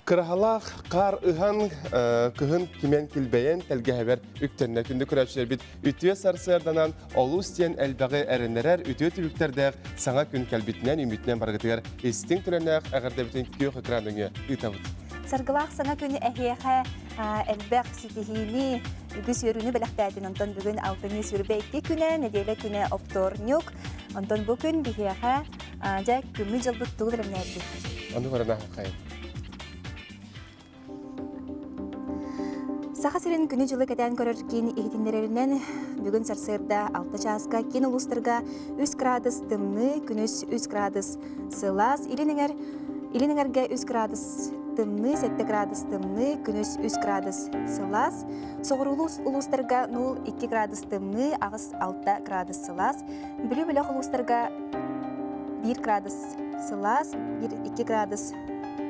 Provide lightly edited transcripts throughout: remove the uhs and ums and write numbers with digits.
Kırahalaq qar ıhan kıhın kimen kilbeyen telgeheber üktenne kündü küraçlar bit ütüye sarsayardanan olus diyen elbağı erenlerer ütüye tülükterdek sana gün kelbitinden ümitinen bargıtıgar estin tünenek ağırda bütün kök ekranını ıtavut. Sargılaq sana günü ehiyeğe elbaq sitihini ügüs yörünü belaqtadın ondan bugün altını sürbekti küne nedele küne optornyuk ondan bugün bihiyeğe ja kümmü jılbıt tuğdur emneydi. Onu varana hayır. Сахасырын күні жылы кәтен көрірген егетіндерінен бүгін сарсырда 6 жасқа кен ұлыстырға 3 градус тымны, күніс 3 градус сылас, илініңерге 3 градус тымны, 7 градус тымны, күніс 3 градус сылас, соғыр ұлыстырға 0-2 градус тымны, ағыз 6 градус сылас, білі-білі ұлыстырға 1 градус сылас, 1-2 градус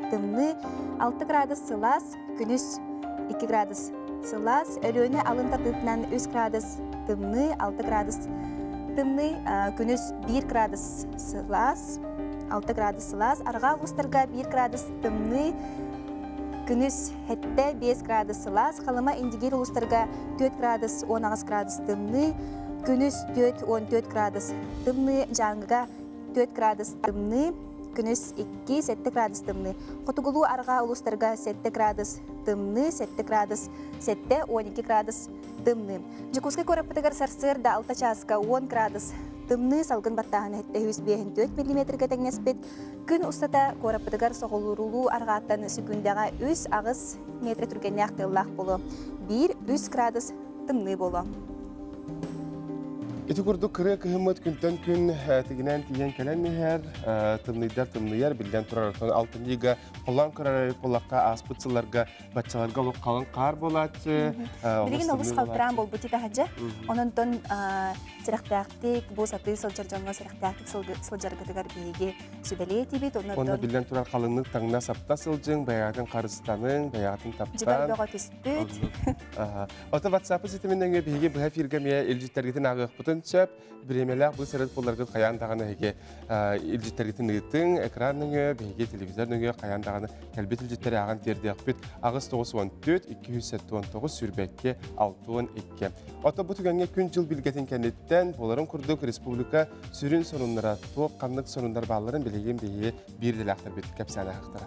тымны, 6 градус сылас, күніс 2 градус сылас, өлөне алын татытынан 3 градус тымны, 6 градус тымны, күніс 1 градус сылас, 6 градус сылас, арға ұлыстарға 1 градус тымны, күніс 5 градус сылас, қалыма индигер ұлыстарға 4 градус 10 градус тымны, күніс 4-14 градус тымны, жаңғыға 4 градус тымны, күніс 2-7 градус тымны. Қотығылу арға ұлыстарға 7 градус тымны, 7 градус 7-12 градус тымны. Жүкізгі көріпітігір сарсырда 6 часқа 10 градус тымны, салғын баттағын әтті 154 мм тәңнеспет. Күн ұстата көріпітігір соғылырулу арғаттан сүкіндіға 3 ағыз метр түргенне ақтылақ болу. 1-3 градус тымны болу. İti kurduk kırık hımmet günden gün tiginen tiyen kelen niher tımnıyar bilden turaratan altın liga olan kararı polakka aspıtsılarga batçalarga olup kalan kar bolatçı. Bilgin oluz kaldıran bol buti tahacı. Onun ton sıraqtaqtik bu satı sılcarcanğa sıraqtaqtik sılcargıdıgar bilgi sübeleti bit. Onda bilden turar kalınlık tağına sapta sılcın, bayatın karıstanın, bayatın taptan. Cibar bağa tüspüt. Ota WhatsApp sisteminden bilgi bu hafirgamiye ilcitlergitin ağıq butun çöp, biremeler bu sırada pollarga kayan dağına hege ilcitlergitin nıgıtın, ekranını, bilgi televizörünü kayan dağına kelbet ilcitleri ağın terdi akbet ağız 914 279 sürbekke 612. Ota bu tügenge gün yıl bilgetin kendinden boların kurduk Respublika sürün sorunlara, toğuk kanlık sorunlar bağların bilgin bilgi bir dil aktar betik kapsana aktara.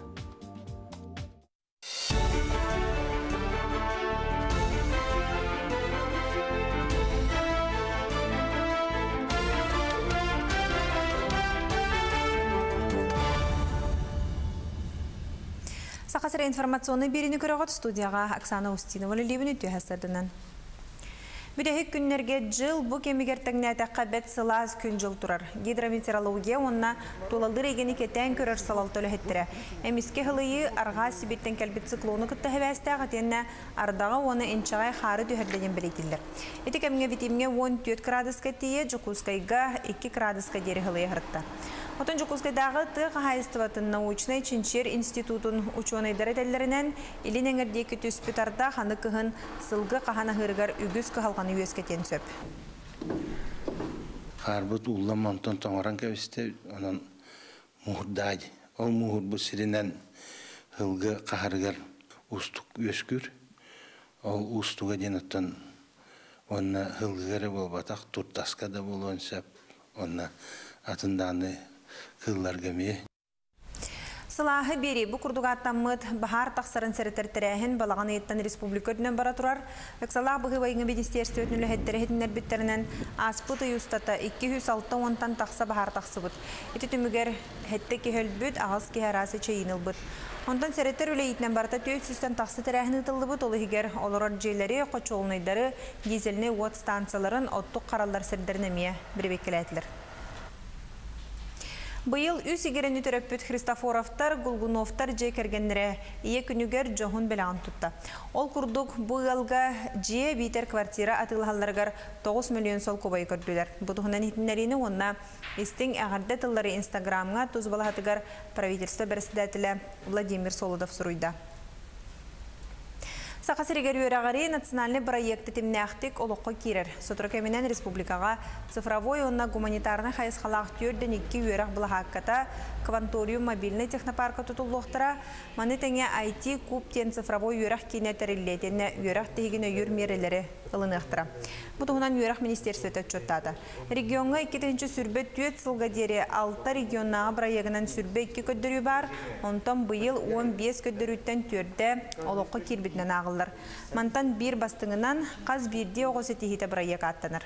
Сақасыра информационный беріні көріғат студияға Оксана Устинова лебін өтті әсірдінен. Бүдәхік күннерге жыл бұ кемігертігіне әтәққа бәт сылаз күн жыл тұрар. Гидрометеорология онына толалдыр егені кетен көрір салал төлі әттірі. Әміске ғылыйы арға сибеттен кәлбет циклоны күтті әвәсті ағатенне ардаға оны энчағай қары түйірдеген білетілдер. Әті кәмінге витимге 14 градусқа тие, жүкузқайға 2 градусқа дері ғылыйы ғыртты. Отын жүкузқайдағы тұғы хайыстыватын научный Чинчер институтын ученыйдары дәлдерінен илін әңірдекі түспітарда қаны күхін сылғы қағана ғырғар үгіз күхалғаны өскетен сөп. Қарбыт ұлламантын тоңаран кәвісті, оның мұғырдайды. Ол мұғыр бұл сірінен ғылғы қағарғар ұстық өскүр. Ол ұстуға денеттен оны ғылғары бол батақ тұртасқа да болуын сөп. Оны атынданы кылларгаме. Сылағы бері бұ күрдуғаттамыд бағар тақсарын сәрітер-тірәхін балаған еттен республика өтінен бара тұрар. Өксалақ бұғы байыңы бедестерсті өтінілі әттері әтінер біттерінен аспыты юстата 206 онтан тақса бағар тақсы бұд. Еті түмігер әтті кехел бүд, ағыз кехарасы чайыныл бұд. Онтан сәрітер өлі етінен барта 400-тен тақсы тірәхін ұтылды бұд, олы егер олырар жейлері, қочолынайдары, дизеліне от станцияларын оттық қаралар сәрдерінемие бір беккелі Бұйыл үс егерін үтіріппіт Христофоровтар, Гулгуновтар жей кергенлері ие күнігер жоғын біліған тұтты. Ол күрдік бұйылға жие бейтер квартира атылғаларғар 9 миллион сол көбай көрділер. Бұдығынан етінлеріні онына істің әғарды тыллары Инстаграмға тұз балағатығар правительство бірісідәтілі Владимир Солодов сұруйда. Сақасырегер өрағари национальный проекты темнәқтік олыққа керер. Сотракеменен республикаға цифровой онна гуманитарны хайысқалақ түрден 2 өрақ бұлағаққата Кванториум мобильный технопарка тұтылуқтыра, маны тәңе IT куптен цифровой өрақ кенетәрілетені өрақ тегіне үрмерелері ылынықтыра. Бұтығынан өрақ министерсветі чөттады. Регионға 2-ші сүрбе түйет сылға дере 6 регионнаға проегінен сүрбе 2 көддірі бар, онтан бұйыл 15 көддіріттен түрді олыққа кербетінен ағылыр. Мантан бір бастыңынан қаз бірде оғысы тегеті проег аттаныр.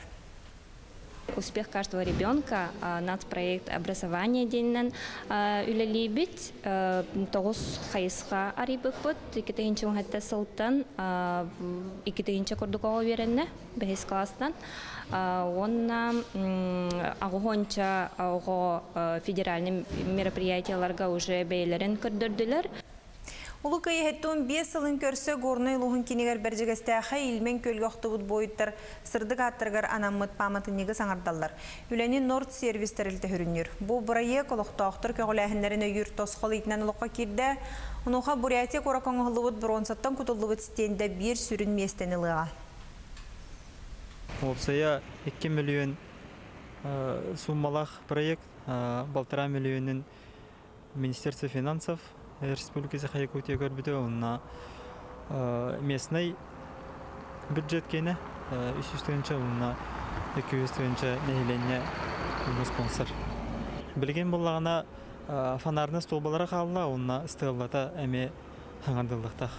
Успех каждого ребенка, нацпроект образования денен үлелибит, тогус хайысқа арибык бұд, 2-ші оңатта сылтан, 2-ші көрдіғаға веренне, 5 класстан. Онна ағуғонча ағуға федеральный мероприятияларға уже бейлерін көрдірділер. Улы кайыхеттуын 5 сылын көрсі горной луғын кенегер бәржігістәқі илмен көлгіқті бұд бойыттар сырдық аттырғар анаммыт памыты неге саңардалар. Үләні Норд сервистер үлті хүрінер. Бұл бұрайек олықтақтыр көгіләхіндерін өйір тосқол етінен ұлыққа керді. Онуға Бурятия қорақаңғылы бұд бұронсаттан күтілі бұд стенді бір сүрін местен ұлыға. Олсая 2 миллион суммалақ проект, 1,5 миллионын Министерство финансов Республикасы Якутия көрбіді, онына местный бюджет кені 300-ші, онына 200-ші нәйлене спонсор. Білген болағына фонарны столбалары қалыла, онына стылбата әме хаңардылдықтақ.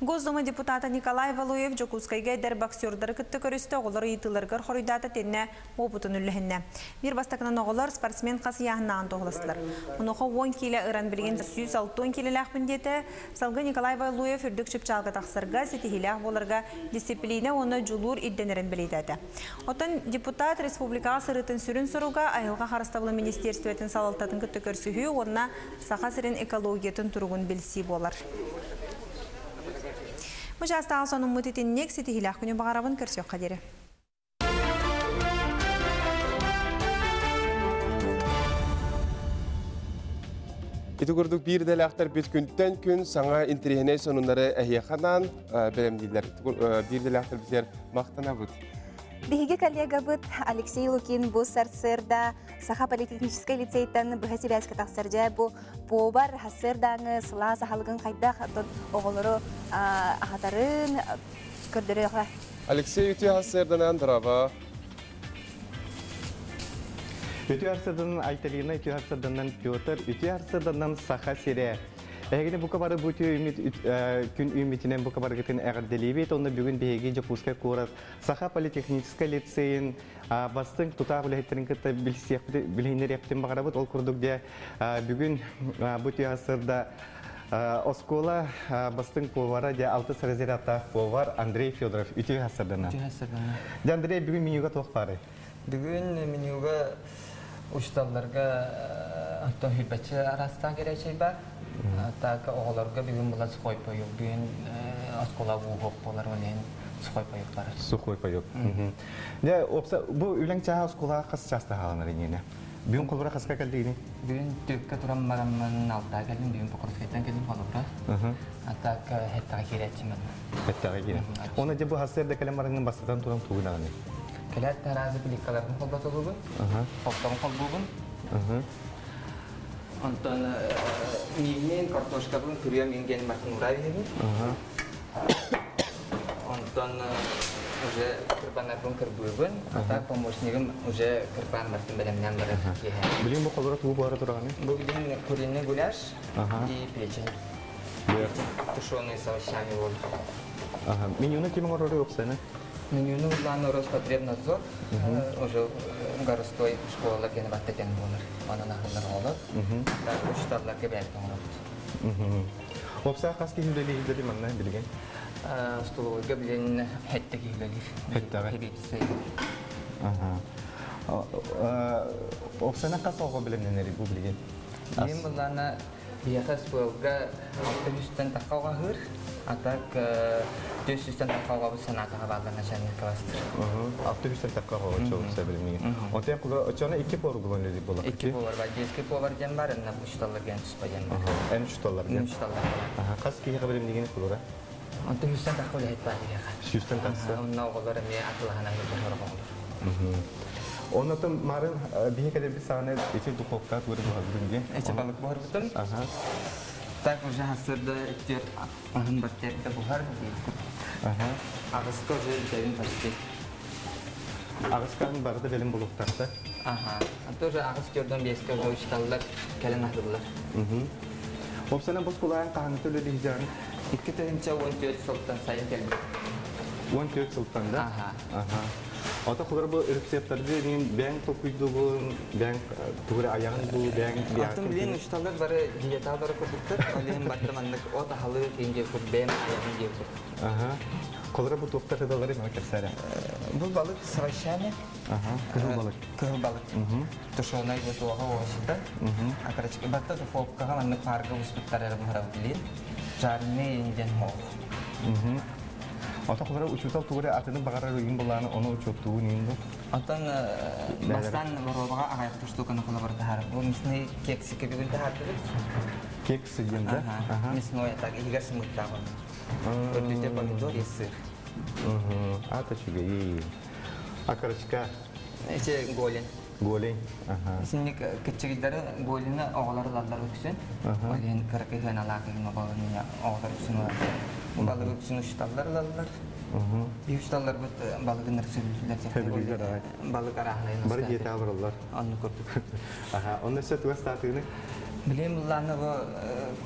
Госдума депутата Николай Валуев Жокускайга дәр боксердары күтті көрісті оғылары етілергір хоридаты тенне опытын үліхінне. Bir бастақынан оғылар спортсмен қасы яғыннаған тоғылыстылар. Онуға 10 келі ұран білген 160 келі ләқпіндеті, салғы Николай Валуев үрдік шыпчалғы тақсырға, сетихилях боларға дисциплина оны жұлур идденерін білейдәді. Отын депутат республикаға сырытын сүрін сұруға айылға қарыстабылы министерстветін салалтатын күтті көрсігі, онына сақа сырын экологиятын тұрғын білсі болар. Мұжастағы соның мұтетін нек сетихилях күні бағарабын көрсек қадері. Ити көрдік бір дәләқтар бет күнттен күн саңа интерегіне сонындары әйеқанан бәрімдейлер. Bir дәләқтар бізер мақтана бұд. Биһиги коллега быт Алексей Лукин бу сарсырда Саха политехнический лицейттан быхасибәскә тахсырҗа бу повар хасырдаңы сыла сахалгын кайда оголору ахатарын көрдөрө. Алексей үтү хасырдан андраба. Үтү хасырдан Айталина, үтү хасырдан Петр, үтү хасырдан Саха Сире. Эгене бу кабары бүтү күн үмитинен бу кабары гытын эгерделибет, онда бүгүн беги Жокускай курас Саха политехнический лицейин бастың тута билеттерин кытта билинер яптын багарабыт ол курдук де бүгүн бүтү асырда Оскола бастың повара де 6 сразерата повар Андрей Федоров үтү асырдан. Андрей бүгүн менюга токпары. Бүгүн менюга ушталларга Антон Хибачы арастан керечей бар. Так оғыларға бүгін бұла сұқой пойық, бүгін асқола бұғық болар өнен сұқой пойық бар. Сұқой пойық. Бұл үлің чаға асқола қас часта қаланыр енені? Бүгін қолыра қасқа кәлдейді? Бүгін түкке тұрам марамын алтаға кәлдім, бүгін бұқырысқайттан кәлдім қолыра. Так хеттаға керетчімін. Хеттаға керет. Оны де бұл хасырда кәлем арыңын бастыдан тұрам туғынағыны? Кәлет таразы біліккалардың қолбаты бұғын, қолтағын қол бұғын. Ondan milmen kartoşka bunun kırıya mingen makin uğray dedi. Ondan уже kırpanlar bunun kırbığın, hatta pomosnigim уже kırpan martin belemden var. Bilin bu kadar tuğu bu arada durağını? Bu bilin kurinne gulaş, и печень. Тушеные с овощами вот. Менюны кем ороры yoksa ne? Менюны улан Роспотребнадзор, уже городской школа генебаттакен болар. Аны нахылдар олар. Так ушталларга бәлтен олар. Опса қаске хүлдели хүлдели манна білген? Столовойга білен хәттеки хүлделер. Хәттеги? Опсана қас оға білемненері бұл білген? Мен бұлана бияқа спойлға 600-тен таққауға ғыр, атак 400-тен таққауға бұл санатыға балдан начальник кластыр. 600-тен таққауға очауыса білемнеген. Онтен құлға очауына 2 повар бұлан өді болақ? 2 повар бар, 10 повар ден бар, әнна 3 таллар ген түспа ден бар. Ән 3 таллар ген? 3 таллар. Қас кейіға білемнегені құлыра? Онто хүстен таққол айт баа дияға. Сүйістен тақсы. Онна оғылары ме атылағана көріп оғылыр. Оннатын марын бие кәде бір сағаны ете духовка көріп оғылырынге? Эче балық бұғыр бұтын. Так уже хасырда әттер ағын бәттерді бұғар дейді. Ағысқа уже үлтерін пәсті. Ағысқанын барды белім бұлықтарды? Онто уже ағыс көрден беске уже ұшталылар кәлін ағылылар. Опсана бұз құлайын қағаны төлі дейдерін? 2 тәйінче 14 сылттан сайын кәлді. 14 сылттан да? Ата құлар бұл үріпсеттарды мен бәң тоқүйді бұл, бәң тұғыры аяғын бұл, бәң бияқын. Алтын білен ұшталар бары диетал бары көрдіктір. Олейін баттымандық от ағалы кейінге күр, бәң аяғын дейі күр. Құлары бұл тоқтар қыдалары ма кәпсәрі? Бұл балық савайшаны. Кығыл балық. Кығыл балық. Тұшуына өті оға оғышыда. Ақырачықы батта тұфолыққаға манны парғы ұспыттар әрі мұхарау білейін. Жарыны енден оғы. Ата құлары ұчутал тұғыры атының бағарар үйін болағаны оны ұчуттуы нейін бұл? Атын бастан баробаға ағайық тұштуқаны құлы барды харып. Бұл мисіне кексікі бүгінді хардырып. Кексі енді? Мисіне оятақ егер сымыттағы. Өтіте помидор и сыр. Ата чүге ей. Ақырычқа? Эче голен. Голен? Синник кітчігілдері голені оғылары ладлар өксен. Олен кіркі хен алақығын оғылар өксен олар. Balık için uçtallar lallar. Bir uçtallar bu balığın ırksızlar. Balık arahlayın. Barı yeti alırlar. Onu kurduk. Onda size tuğaz tatığını? Bileyim bunlarını bu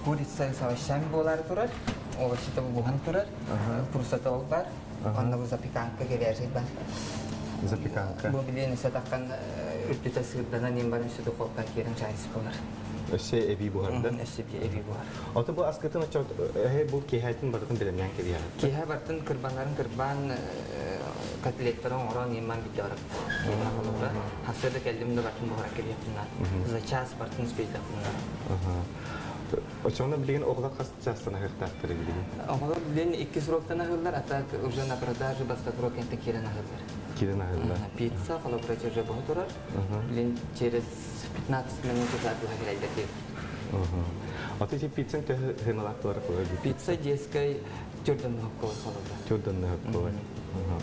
kuritsa savaşan bir olar durar. O vakitte bu buhan durar. Kursata ol var. Onda bu zapikanka gelecek var. Zapikanka? Bu bileyim ise takkan ürtüte sığırdanan yembarın sütü kolkak yerin çayısı bolar. Össe evi buharda? Össe evi buhar. Ota bu askıtın açık, bu kehayetin barıtın bilemyen gibi yani? Keha barıtın kırbanların kırban katiletlerin oran yemen bir yarık. Yemen olurlar. Hasırda geldiğimde barıtın buharak geliyor bunlar. Zaças barıtın speyde bunlar. Oçağında bilgin oğula kastacağısına hırtaktırı bilgin? Oğula bilgin 2 sıroktan ahırlar, hatta ucan akıradar, basta krokente kiren ahırlar. Kiren ahırlar? Pizza, kolaboratör же बहुत durar. Bilgin через 15 минут saat bu hakir ayda değil. Atı için pizzanın hımalakları koyar? Pizza diyeskay Jordan'ın hakkı kolabra. Jordan'ın hakkı var.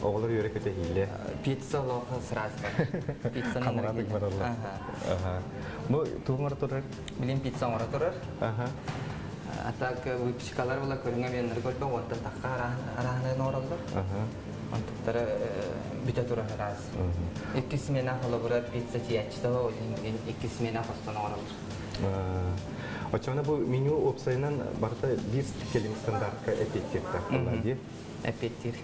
Oğullar yörek öte hile? Pizza lofa sırası var. Pizza'nın Kamaradık var Allah. Bu tuğum var durar? Bilgin pizza var durar. Hatta çıkalar valla körünge beğenleri gördüm, ondan takka arahına norallar. Ondan büte durar razı. İki smena kolabora pizza çiğaçta o yüzden iki smena fastan norallar. Açığında bu menü opsayından barda bir kelime standartka epetir taktılar diye? Epetir.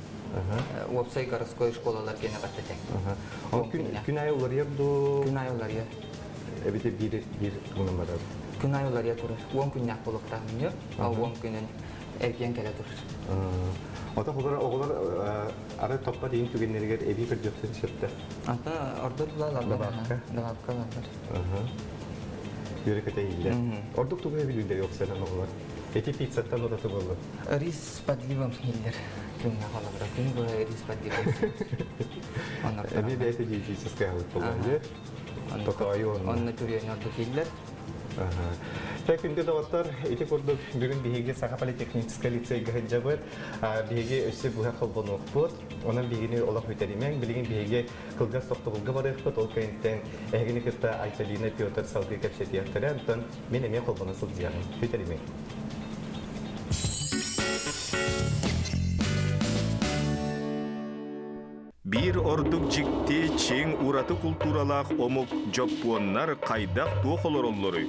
Opsay Garaskoy şkolalar gene batacak. Gün ayı olar ya bu? Gün ayı olar ya. Bir de bir bunun var. Gün ayı olar ya durur. 10 gün yakboluk tahminiyor. 10 günün erken kere durur. Ota oğullar ara topla deyin tügenlerine evi bir götürün çıktı. Ata orada bulalım. Davapka var. Yörek öte hile. Orada tuğuna bilirler yoksa lan oğullar. Eti pizzatan o da tuğulu. Рис подливом хиллер. Кümle kalabra. Gün bu рис подливом. Evi de eti fizическая вот положи. Tokayı onu. Onunla türüyor orada hiller. Tek günde doğatlar eti kurduk. Bugün bihige Sakapali Tekniksel Lisey gahıcabır. Bihige össe buha kalbonu okput. Onun bihigini olak öterimen. Bilgin bihige kılgaz tokta bulga barı okput. Ol kayınten ehgini kırta Aytalina Piotr Salgı kapşeti yaptırı. Anton men emeğe kalbonu sılcıyarım. Öterimen. Bir orduk jikti çeң uratı kulturalaq omuk joppuonnar qaydaq tuoxolorolloru.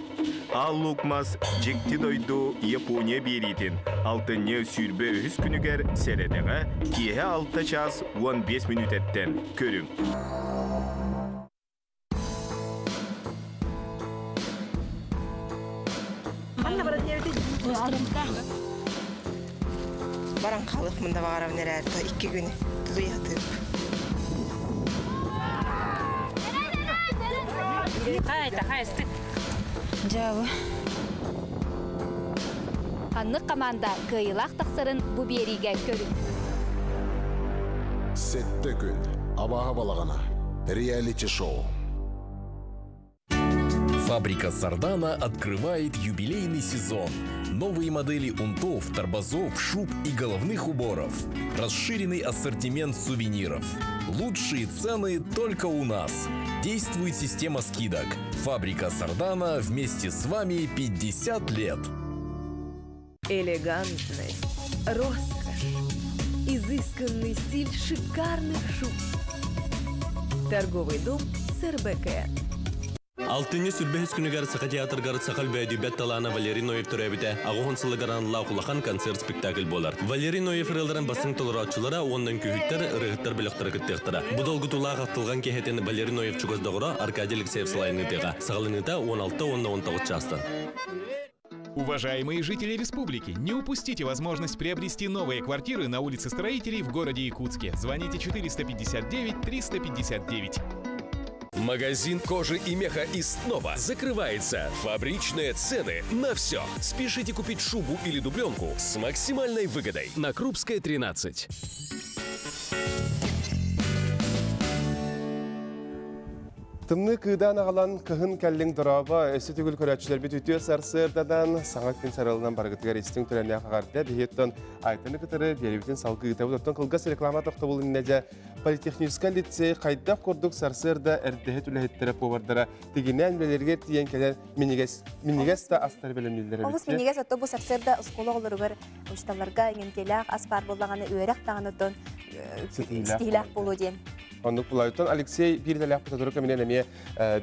Al lukmas jikti doydu Yaponiya beritin. Altını sürbe öhüs günüger seredeğe kihe 6 ças 15 minut etten körün. Baran kalık mında bağıram nerede 2 gün tulu yatırıp. Haydi. Cevabı. Anlık komanda kıyılaq taqsırın bu beriga körün. Сетті күн, абаға балағана. Реалити шоу. Фабрика Сардана открывает юбилейный сезон. новые модели унтов, тормозов, шуб и головных уборов. Расширенный ассортимент сувениров. Лучшие цены только у нас. Действует система скидок. Фабрика Сардана вместе с вами 50 лет. Элегантность, роскошь, изысканный стиль шикарных шуб. Торговый дом СРБК. Алтыны сүрбәһез күнігер сақы театргар сақал бәйді бәтталана Валерий Ноев түрәбіті ағуын сылығаран лауқылақан концерт спектакль болар. Валерий Ноев рылдарын басың толыратчылара онын күйіттер, рығыттар біліқтірі күттіқтіра. Бұдал ғытулаға ақтылған кехетен Валерий Ноев чуғыздағыра Аркадий Алексеев Слайныдыға. Сағалыныта 16-19 частан. Уважаемые жители республики, не упустите возможность приобрести новые квартиры на улице Строителей в городе Якутске. Звоните 459-359. Магазин кожи и меха из снова закрывается. Фабричные цены на все. Спешите купить шубу или дубленку с максимальной выгодой. На Крупская, 13. Тымны кыйдан ағалан кыхын кәллің дұраба өсі түгіл көрәтшілер бет өтіе сарсырдадан саңат пен сарылынан барғытығар естің түрәне қағарды бейеттен айтыны күтірі беребетін салғы ғытабы доттан қылғас реклама тоқты болын нәде политехническа лицей қайдақ көрдік сарсырда әрдіхет үләхеттері повардыра тегінен белерге тиен кәлер минигес та астар білімділері Олыс минигес отто бұл сарсырда ұсколы олырығыр ұшталарға еңентелақ аспар болағаны өйрек тағыныттан стилақ болу ден. Онлық бұлайыттан Алексей бірдәләқ бұтадыры көмінен әме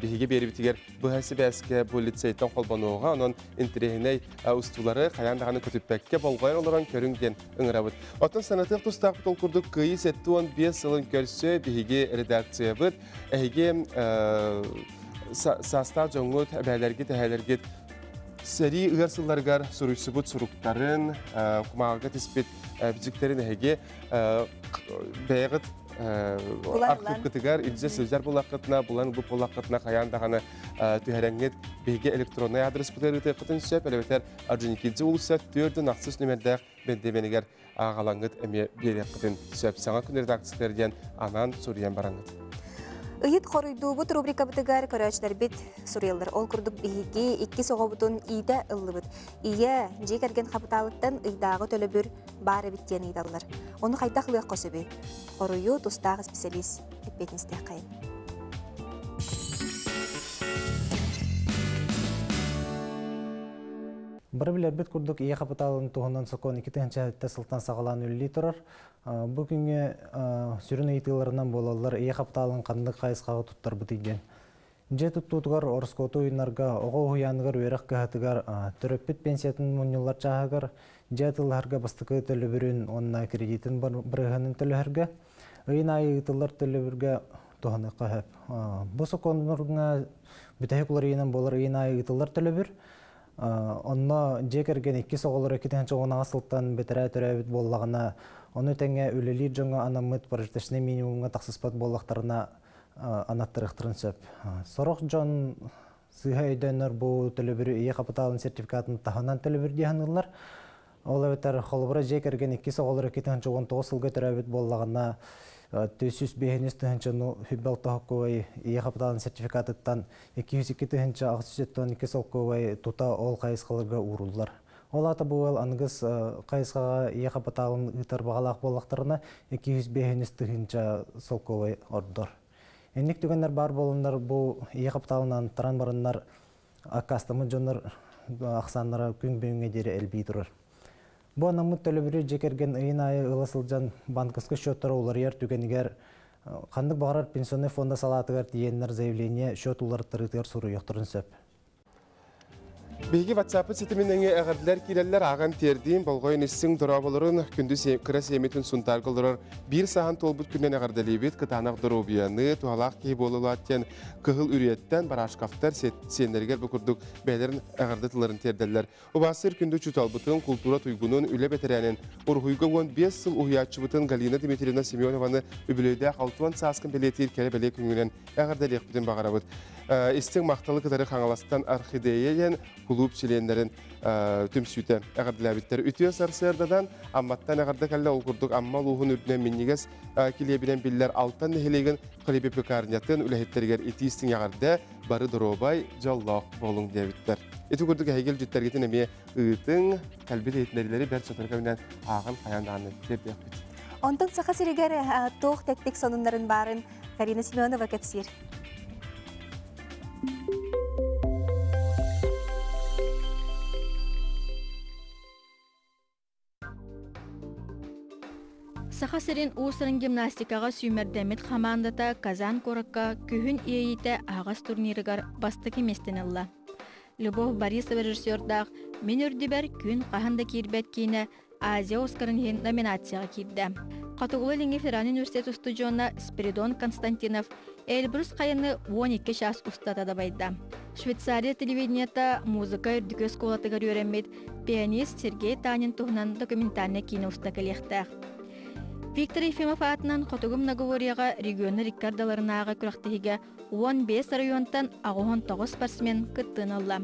бігеге бері бітігер бұхәсі бәске бұл лицейттен қолбануға, оның интерегіней ұстулары қаяндағаны көтіппәкке болғайын оларан көріңден ұңырабыд. Оттан санатық тұстақ бұтыл күрдік қиы сәтті 15 сылын көрсі бігеге редакция бұд, әйге састав жоңғыт әбәлерге тәхәлерге сәрі ұғарсыларғар сұрыйсы бұд сұрықтарын, құмағыға теспет бізіктерін әйге бәйғыт Ақып күтігер, үлзе сөздер болақытына, бұлан бұп болақытына қаяндағаны түйәрәңгет бейге электронный адрес бұтары тұйқытын сөп, әлеветер Арджуникидзе ұлыса түрдің ақсыз нөмердәқ бәндебенігер ағалаңғыт әме береқытын сөп. Саңа күн редакциялерден анан сұриян бараңғыт. Ыйыт қорыйду бұт рубрика бұтығар көрәчілер бет сұрелдір. Ол күрдік бейге 2 соға бұтын үйді ұлы бұт. Ие, жек әрген қапыталықтан ұйдағы төлі бір бары біттен ұйдалылар. Оны қайдақ лық қосы бей. Қорыйу тұстағы специалист әппетіністе қайын. Бір білер бет күрдік ие қапыталының тұғынан соқуын 2-ші сылтан сағалан өлі тұрар. Бұл күнге сүрін ұйтыларынан болалар ие қапыталының қандық қайысқағы тұттар бұтыйген. Же тұттығар орыскоты ойынарға, оғы ұяныгар өйрақ кәхатығар, түріппет пенсиятын мұнылар чағығар, же тұлларға бастықы төлі бүрін, онына кредитін бірғанын төліхерге, ұйын айы ұйтылар төлі бірге тұғаны қағып. Бұл соқуынырға бүтәйік олар енен болар ұйын айы ұйтылар төлі бір, онына жекерген 2 соғылыр 2-ші оңаға сылттан бетірі түрәбіт болағына, оны тәңе өлелер жоңа анамыт парышташыны минимумға тақсыспат болақтарына анаттырықтырын сөп. Сорық жон сыға өйдөнер бұл төлі ие қапыталын сертификатын тағынан төлі бір дейінілер. Ол өтер қолыбыра жекерген 2 соғылыр 2-19 сылға түрәбіт болағына төсүс бейінес түхінші хүббел тұхыққуай ие қапыталын сертификатыттан 202 түхінші ағысүзеттен 2 солқуай тұта ол қайысқаларға ұрылар. Ол аты бұл аңғыз қайысқаға ие қапыталын ұйтар бағалақ болақтарына 200 бейінес түхінші солқуай ордыр. Әнік түгендер бар болындар бұл ие қапыталынан таран барындар ақастамы жонар ақсанлары күн бүйінге дері әлбей тұрыр. Бұл анамыт төлі бірі жекерген ұйын айы ұласылжан банкіскі шөттары олар ер түгенігер қандық бағарар пенсионный фонда салатығар дейенлер заявление шөт олар тұрытығар сұры еқтірін сөп. Бейге WhatsApp сетімініңе әғірділер келелер аған тердейін болғойын іссің дұра болырын күнді кіра семетін сұнтар қылдырыр. Bir саған толбыт күннен әғірділебет қытанақ дұру бияны, туғалақ кей болылу аттен кығыл үреттен барашқафтар сендергер бүкірдік бәлерін әғірдітілерін терделер. Обасыр күнді чүталбытын культура тұйгунын үлі бәтірәнін ұрғыйға 15 сыл ұхиятчы бұтын Галина Дмитриевна Семенованы үбілейді 6 сасқын бәлетер кәрі бәле күнгінен әғірділек бұтын бағарабыд. Истің мақталы кітары қаңаластан орхидеяен клуб членлерин түмсүйті әғірділәбіттері үтіе сарсырдадан амматтан әғірді кәлі олғырдық амма луғын үрдінен меннегес келебінен білілер алтан нәхелеген қылебе пекарнятын үләхеттергер етістің әғірді бары доробай жаллақ болың дебіттер. Эти күрдік әйгел жүттергетін әме ұйтың кәлбет етінерлері бәр сотырға менен ағын қаяндағаны дерді әкпет. Онтон сақа сирегер тоқ тәктік сонындарын барын Карина Семенова кәпсер. Саха сирин уусырын гимнастикаға сүймердемет командата Казан коракка күхін иейте ағас турнирыгар бастык еместенелла. Любовь Борисова режиссердақ мен үрдібер күн қахында кирбет кейіне Азия Оскарын хен номинацияға кирді. Қатығылы Ленге Ферран университет студионна Спиридон Константинов Эльбрус қайыны 12 шас ұстата дабайды. Швейцария телевидениета музыка үрдікі сколатыгар өремет пианист Сергей Танин туғынан документальный кино ұстакалектақ. Виктор Ефимов атынан Хотугум Наговорияға регионы рекордаларынаға күрақтығыға 15 районтан ағуын 9 спортсмен күттін алла.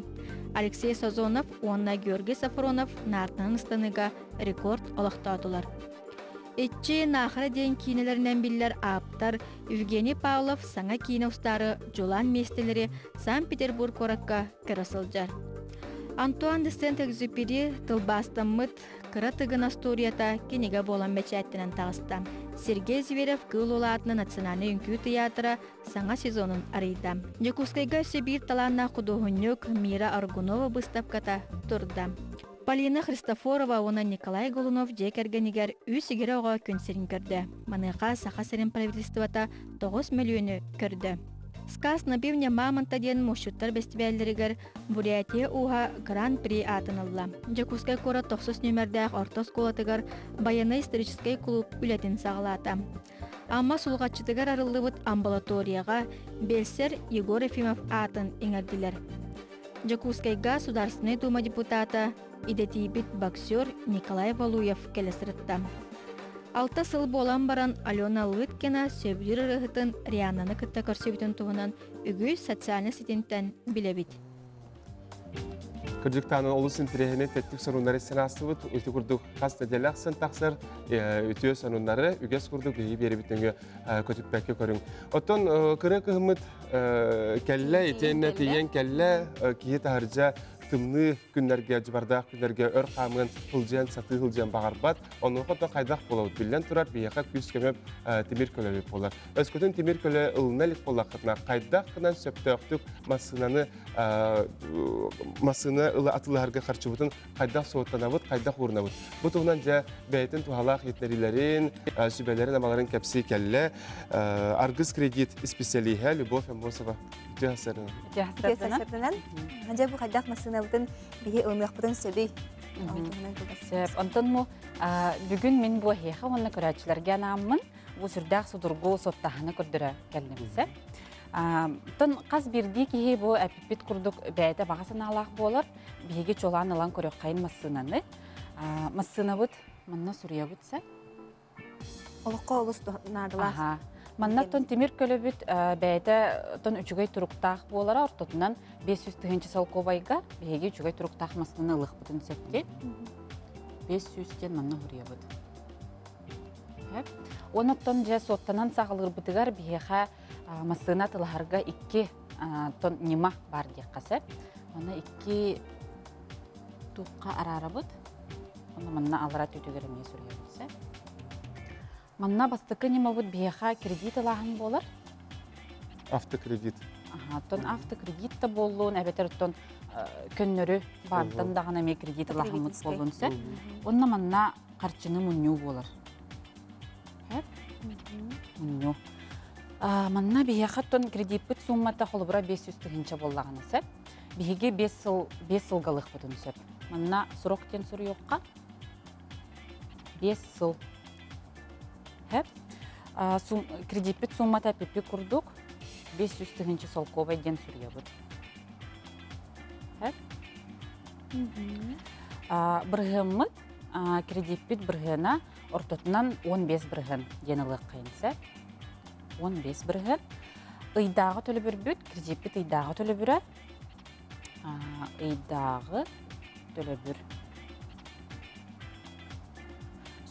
Алексей Сазонов, онна Георгий Сафронов нартынан ұстаныға рекорд олақтатылар. Этче нахара дейін кейнелерінен білілер аптар Евгений Павлов саңа кейне ұстары Жолан местелері Санкт-Петербург ораққа кірісілжар. Антуан де Сент-Экзюпери тылбастамыт кыратыгын асторията кенеге болан бәчәттінен тағыста. Сергей Зверев кыл олатны национальный үнкүү театры саңа сезонын арыйда. Якутскайга Сибирь таланна художник Мира Аргунова выставката турда. Полина Христофорова оны Николай Голунов жекергенигер үсігері оға көнсерін көрді. Маныға сақа сәрін правительствата 9 миллионы көрді. Сказ на бивне мамонта ден мушуттар бестибәллерігер Бурятия уға Гран-при атынылла. Жакускай кора 9 нөмердәқ ортос колатыгар баяны исторический клуб үлетін сағылата. Амма сулғатчытыгар арылыбыт амбулаторияға Белсер Егор Ефимов атын еңерділер. Жакускайга Сударственный дума депутата идетибит боксер Николай Валуев келесірітті. 6 сыл болан баран Алена Лыткина сөбдір рығытын Риананы күтті көрсөбітін туғынан үгі социальный сетінттен білебіт. Күрдіктаны олысын тірехіне тәттік сұрынлары сенасывыт, өті күрдік қасты дәләқсын тақсыр, өте сұрынлары үгес күрдік бейі бері бітінгі көтіп бәкі көрің. Оттон күрі күхіміт кәлі, етеніне тейен кәлі кейі тағыржа тымны күнлерге, жыбардақ күнлерге өр қамын хылжен, саты хылжен бағарбат, оның қоттан қайдақ болауыд. Білден тұрар бейеқа күз кемеп темір көлі болар. Өскөтін темір көлі ұлыналық болақытына қайдақ қынан сөпті өқтік масыны ұлы атыларға қарчы бұтын қайдақ соғыттанавыд, қайдақ ұрынавыд. Бұтығынан жа бәйтін туғалақ етнерилерін, сүбәлерін амаларын кәпсі кәлі, аргыз кредит специалиға Любовь Амбосова. Жахсырдынан. Ханжа бұл қайдақ масына бұтын бейе өлмек бұтын сөбей. Онтон му бүгін мен бұл хеха онына көрәтшілерге анамын бұл сүрдәқ судырғы соттағаны көрдірі кәлінімізі. Тон қаз берді кейі бұл әпіппет күрдік бәйті бағасын алақ болар, бейге чолан алан көрек қайын масынаны. Масына бұд, мұнна сүрия бұдса? Олыққа олыс нардылар. Манна тон темир көлөбүт бәйті тон үчүгай туруктақ болара, ортотунан 500 тыгынчы салковайга бейге үчүгай туруктақ масынаны ылық бұтын сәтте. 500-тен манна хұрия бұд. Оноттон жа соттанан сағылыр бұтығар бейға масына тылағарға 2 тон нема бар дек қасы. Оны 2 туққа арара бұд. Оны манна алыра төтігіріне сүрия бұдса. Манна бастықы нема бұд бейға кредит алағын болар? Автокредит. Тон автокредитті болуын, әбетер тон көннөрі бардын дағын әме кредит алағын мұт болуынсы. Онна манна қарчыны мұню болар. Мұню. Манна бейға тон кредит бұд суммата қолыбыра 500 тығынша болағын әсіп. Бейге 5 сылғалық бұдын сөп. Манна сұроқтен сұры yoqqa 5 сыл. Кредитпет суммата пепе курдук 500 тыгынчы солковай ден сүрия бұд. Біргімміт кредитпет біргіна ортотынан 15 біргін денілік қайынсы. 15 біргін. Ыйдағы төлі бір бүт, кредитпет ыйдағы төлі бірі. Ыйдағы төлі бір.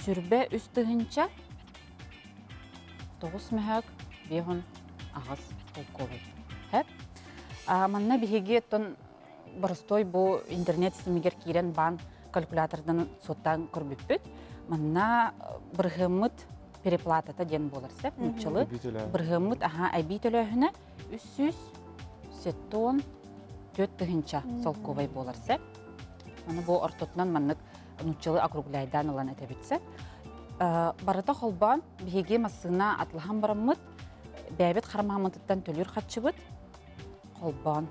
Сүрбе үст тыгынча 9 мәхәк бейхін ағыз қолковай. Манна биһиги тон боростой бу интернет системигер кирен бан калькулятордан соттан көрбүппүт. Манна быргымыт переплатата ден боларсы. Нучылы быргымыт айби төлөһүнө 374 тыгынча солковай боларсы. Мана бу ортотунан маннык нучылы округляйдан алан этебитсе. Барыта холбан биһиги массына атлахан бараммыт. Бәбет қармамыттан төлүр хатчыбыт. Холбан.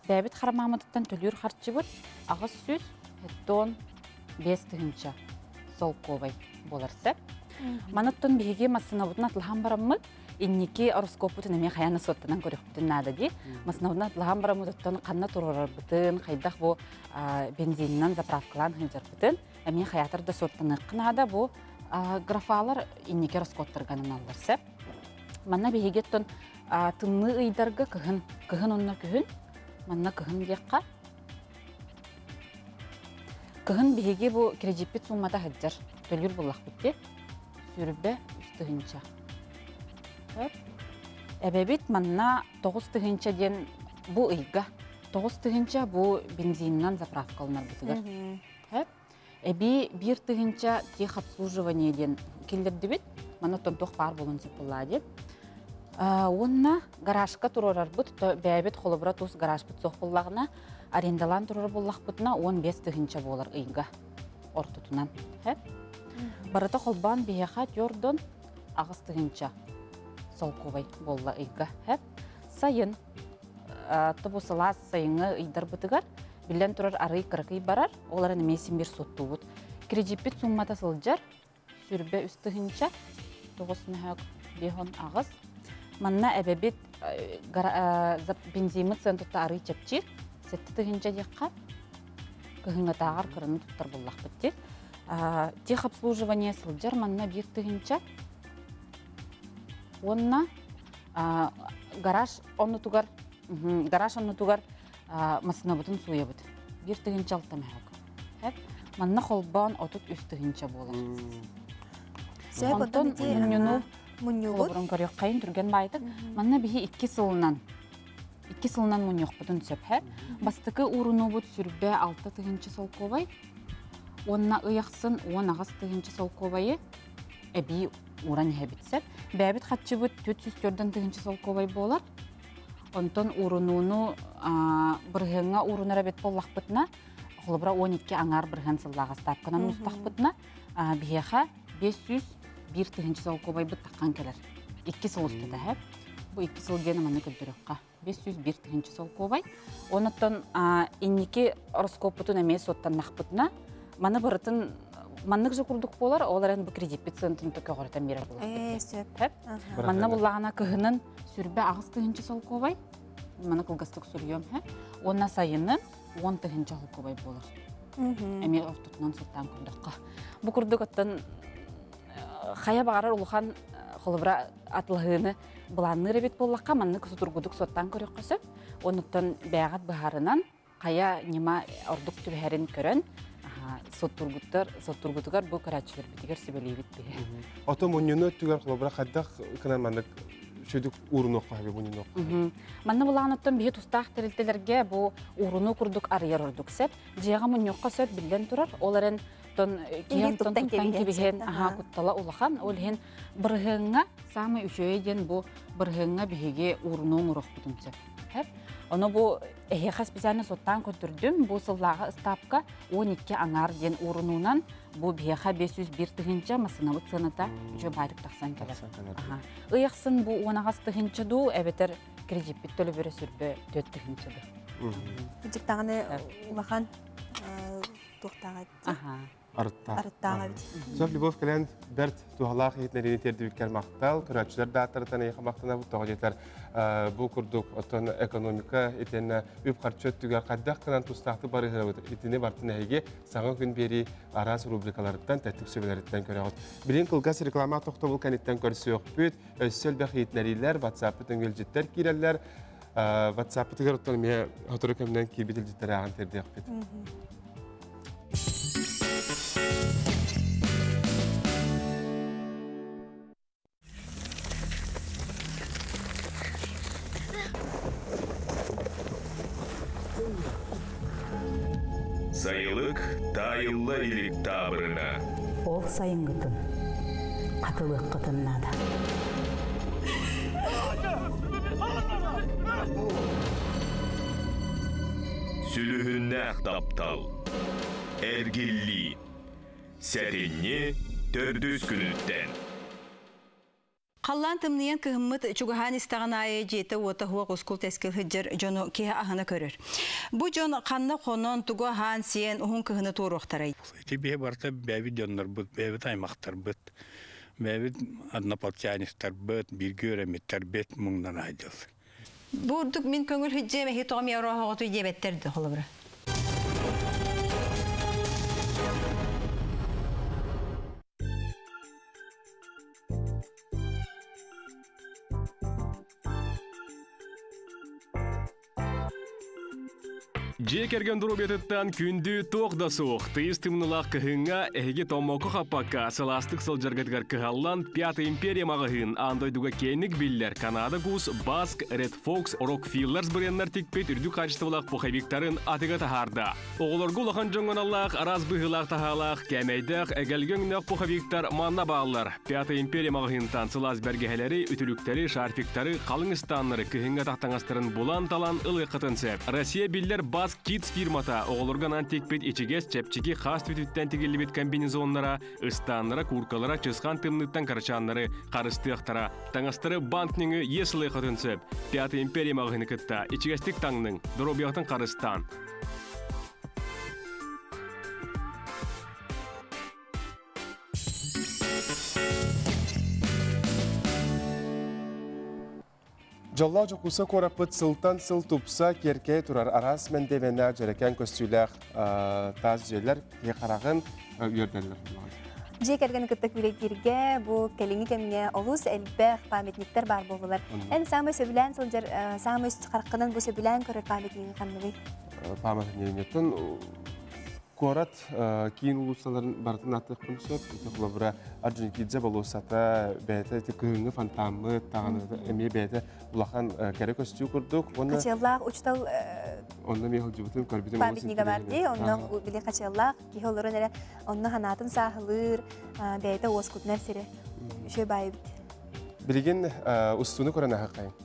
Бәбет қармамыттан төлүр хатчыбыт. Ағыз сүз 5 тыгынча солковай боларсы. Манаттан биһиги массынабытын атлахан бараммыт. Инники ороскопутын эме хаяны соттанан көрөкпүтүн нада ди. Массынабытын атлахан бараммыттан канна турарбытын, кайдах бу бензиннан заправкалан хынжарбытын. Эме хаятарда соттаны кынада бу графалар инники роскоттарганын алларсы. Манна биһигеттон тынны ыйдарга кыгын онна күһүн. Манна кыгын диякка. Кыгын биһиги бу кредитпит суммата хаджар. Төлүр буллах битти. Сүрбе үстүгүнча. Эбебит манна 9 тыгынча ден бу ыйга. 9 тыгынча бу бензиннан заправкалынар бутыгар. Эби 1 тыгынча тех обслуживание ден келдерди бит. Мана тонтох пар болун сепыллади. Онна гаражка турарар бут, бәбет холобра тус гараж бут сохпуллагына арендалан турар буллах бутна 15 тыгынча болар ыйга ортутунан. Барата холбан бияха тёрдон агыс тыгынча солковай болла ыйга. Сайын тобусалас сайыны ыйдар бутыгар билен турар ары кыркый барар, оларын месин бир сотту бут. Кредитпит суммата сылжар, сүрбе үстыгынча 9 бехон агыс. Манна эбебит бензимы центутта ары чепчир, 7 тыгынча декка кыгынга тагар кырыны туттар буллах битти. Тех обслуживание сылжар манна 1 тыгынча. Онна гараж онну тугар масынабытын суябыт. 1 тыгынча алтамайак. Манна холбан отут үстыгынча болар. Онтон муньюну холброн көрөк кайын түрген байтык. Манна биһи 2 сылынан муньюк бутун сөп. Бастыкы уруну бут сүрбе 6 тыгынча солковай. Онна ыяксын 10 агыс тыгынча солковайы эби уран хебитсеп. Бәбит хатчы бут 404 тыгынча солковай болар. Онтон урунуну быргынга урунара бет боллах бутна. Холбра 12 аңар быргын сыллагы стапканан устак бутна. Биһиха 501 тыгынча солковай бут таккан келер. 2 сыл устуда хеп. Бу 2 сыл гені маны көддөрөкка. 501 тыгынча солковай. Онотон инники ороскопутун эмес соттан нахбытна. Маны бырытын маннык же курдук болар, оларын бу кредит пациентын төкөгөртөн бере болот. Манна буллагана кыгынын сүрбе агыс тыгынча солковай. Маны кылгастык сүргөм. Онна сайынын 10 тыгынча солковай болар. Эми ортутунан соттан курдукка. Бу курдуктан хая багарар улхан холбра атлыгыны буланны ребет боллакка манны кысутургудук соттан көрөккөсө. Онуттан бягат баһарынан кая нима ордук түбәрен көрөн. Соттургутугар бу карачылар битигер сибелейбит бе. Ото муньюну түгөр холбра каддак кынан мандык шөдүк урунок хабы муньюнок. Манна булаганаттан бие тустак терилтелерге бу уруну курдук арыяр ордук сеп, жега муньюкка сөп билден турар. Оларын тон киен тон кибиген куттала улахан, олхен быргынга самый үчөйден бу быргынга биге уруну урок бутун сеп. Оны бу эхе специально соттан көтүрдүм. Бу сыллага стапка 12 аңар ден урунунан бу биха 501 тыгынча масынабыт сыната жө байрык таксан келер. Ыяксын бу 10 агыс тыгынча ду эбетер кредит биттөлө бере сүрбө 4 тыгынча ду. Жыктаганы улахан туктагат. Арыттага бит. Сөп Любовь Кален берт тухалах хетнерини тердибиккер мактал, көрөчүлөр даттарытан эйха мактана бу тогожетер бу курдук отон экономика этен үп карчөт түгөр каддак кынан тустакты барыгы этине бартын эге саңа күн бери арас рубрикалардан тәттик сөбөлөрүттөн көрөгөт. Билин кылгас реклама токтобул канеттен көрсөк бүт өссөл бахитнерилер WhatsApp төңгөлжеттер киреллер WhatsApp түгөр отон ме хоторокемнен кибитилжеттер аган тердик бит. Сайылык тайылла илик табырына. Ол сайынгытын, қатылық қытыннада. Сүлүхүннәк таптал. Эргилли. Сәринне төрдүс күнүттен. Қаллан тымниян кығыммыт чугахан истаған айы жеті ота хуа қоскул тәскіл хыджыр жону кея ағына көрір. Бұ жон қанна қонон туға хан сиен ұхын кығыны туырықтарай. Тебе барта бәбі жонлар бұд, бәбі таймақтар бұд, бәбі однополчанистар бұд, біргі өреметтер бет мұңдан айдыл. Бұрдық мен көңіл хыджы мәхи тоғым яура хоғыту дебеттерді қолы бірі. Жекерген дұрубетіттен күнді тоқда соқ. Тыйыз тымнылақ кіхіңа әйге томоку қаппаққа сыластық сылжаргадгар кіхаллан Пятый империя мағығын андойдуға кенік биллер Канада Гус, Баск, Ред Фокс, Рокфиллерс біреннер текпет үрді қачтывылақ пұхабиктарын атыға тахарда. Оғылырғы ұлақан жоңғаналақ, араз бұғылақ тахалақ, кәмейдақ, әгәлгөңнақ пұхабиктар манна бағалар. Пятый империя мағығынтан сылаз бәргәхелері, үтіліктері, шарфиктары, қалыңыстанлары кіхіңа тақтаңастырын бұлан талан ылы қытынсеп. Россия биллер Баск Kids фирмата оғылырған антекпет ечегес чәпчеге қас түтіттен тегелебет комбинезонлара, ыстанлара, куркалара, чысқан тымныттан карчанлары, қарыстықтара, таңастары банкніңі есілі қытынсып. Пятый империя мағыны кітта, ечегестік таңның, дұробияқтың қарыстан. Жолла жоқуса қорапыт сылтан сыл тупса керкей тұрар арас мәндевені жәрекен көстүйлер таз жерлер еқарағын үйердерлер. Жекерген күттік билеттерге бұл кәліңі кәміне олыс әлбәқ памятниктер бар болылар. Ән самы сөбілән сылжар, самы қарқынан бұл сөбілән көрір памятнигін қаннығы? Памятнигін Корат кейін ұлысталарын бартын аттық күнсөп, ұлыбыра Арджуникидзе болусата бәйті күңі фантамы тағаны әме бәйті ұлақан кәрі көстүү күрдік. Қачыллақ ұчтал памятнига барды, онның біле қачыллақ, кейхолырын әрі онның ханатын сағылыр, бәйті оскутнер сірі, үші байы біт. Білген ұстуыны көрін ағы қайын?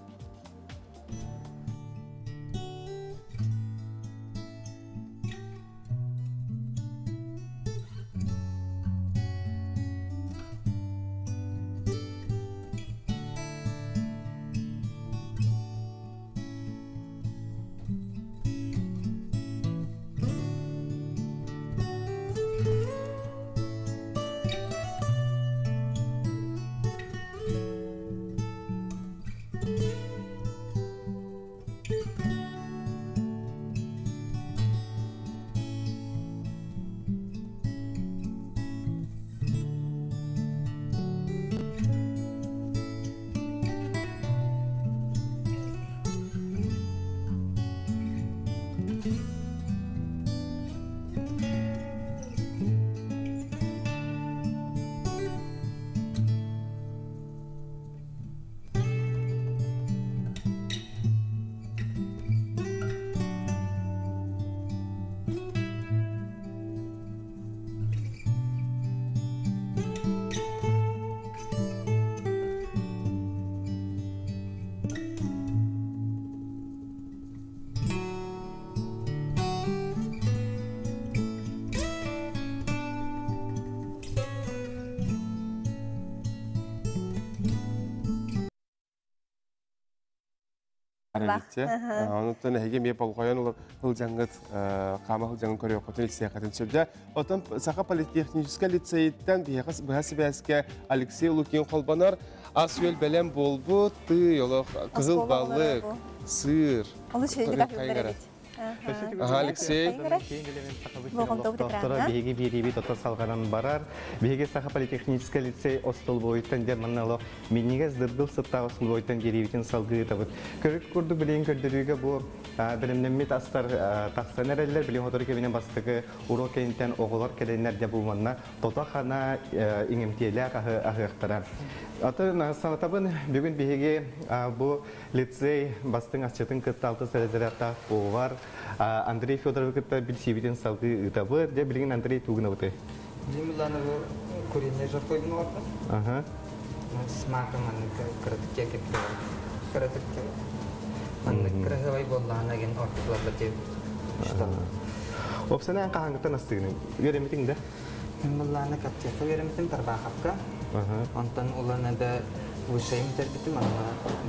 Онуттан әйге мей болғайын олар ғылжаңғыт, қама ғылжаңын көрі оқытын ексияқатын сөбді. Отын Сақа политехническа лицейттен бұхасы бәске Алексей Лукин қолбанар асуел бәлем болбу, ты, қызыл балық, сыр. Олы шүйінгі тақылдар әбет. Алексей. Доктора беге беребет отыр салғанан барар. Беге Саха политехнический лицей остыл бойыттан дерманналы меннеге здырдыл сытта остыл бойыттан беребетін салғы етабыд. Көрік көрді білейін көрдірігі бұл білімнемет астар тақсан әрелер білейін отыр кебінен бастығы урок әйінтен оғылар кәдейінер де бұлманна тота қана еңемтелі ағықтара. Аты санатабын бүгін беге бұл лицей бастың асчатын 46 сәрезерәтті оғар Андрей Федорович кытта билсибитин салгы ытабы, де билген Андрей тугына быты. Димиланы бу курение жаркойдун орду. Ага. Смакы маны кырытыкке кетти. Кырытыкке. Маны кырыгыбай боллана ген ордуларда деп. Что? Опсана кахангыттан астыгын. Үйремитиң да? Мылланы каптека үйремитим тарбахапка. Онтан уланы да вышайым тербитим, ана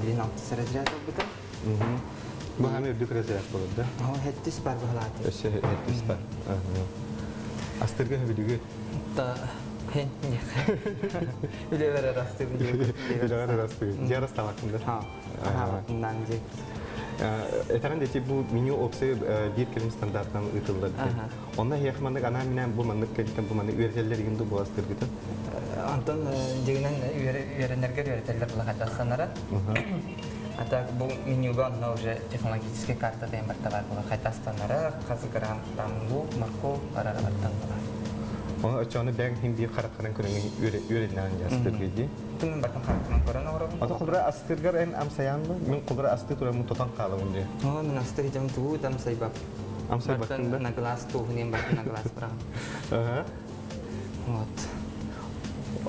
12 разряд бутым. Bu hamı ördük razriyat olur da? O hettis var bu halati. Öse hettis var. Astırgı hübülügü? Da hen ne? Bile verer astırgı. Bile verer astırgı. Yarıs tavakında. Ha. Havakından diyecek. Etaran dedi bu menü opsi bir kelime standarttan ıtıldı. Onda heyekmanlık ana minen bu manlık kelitten bu manlık üyeteller yığındı bu astırgıda. Anton deginen üyerenlerge üyeteller bulakacaksanlara. Hatta bu menüga ona уже технологическая карта дейм бар товар була. Кайтастанара казгыран бамбу, марко арараттан була. Оны очоны бәң хинди каракканын көрөңү үйрөнүнөн жастыргыды. Мен бакан каракканын көрөн ором. Ата кулра астыргар эн амсаянмы? Мен кулра асты турамын тотан калым ди. О, мен асты жам туу дам сайбап. Амсай бактында на глаз тугунен бак на глаз брам. Ага. Вот.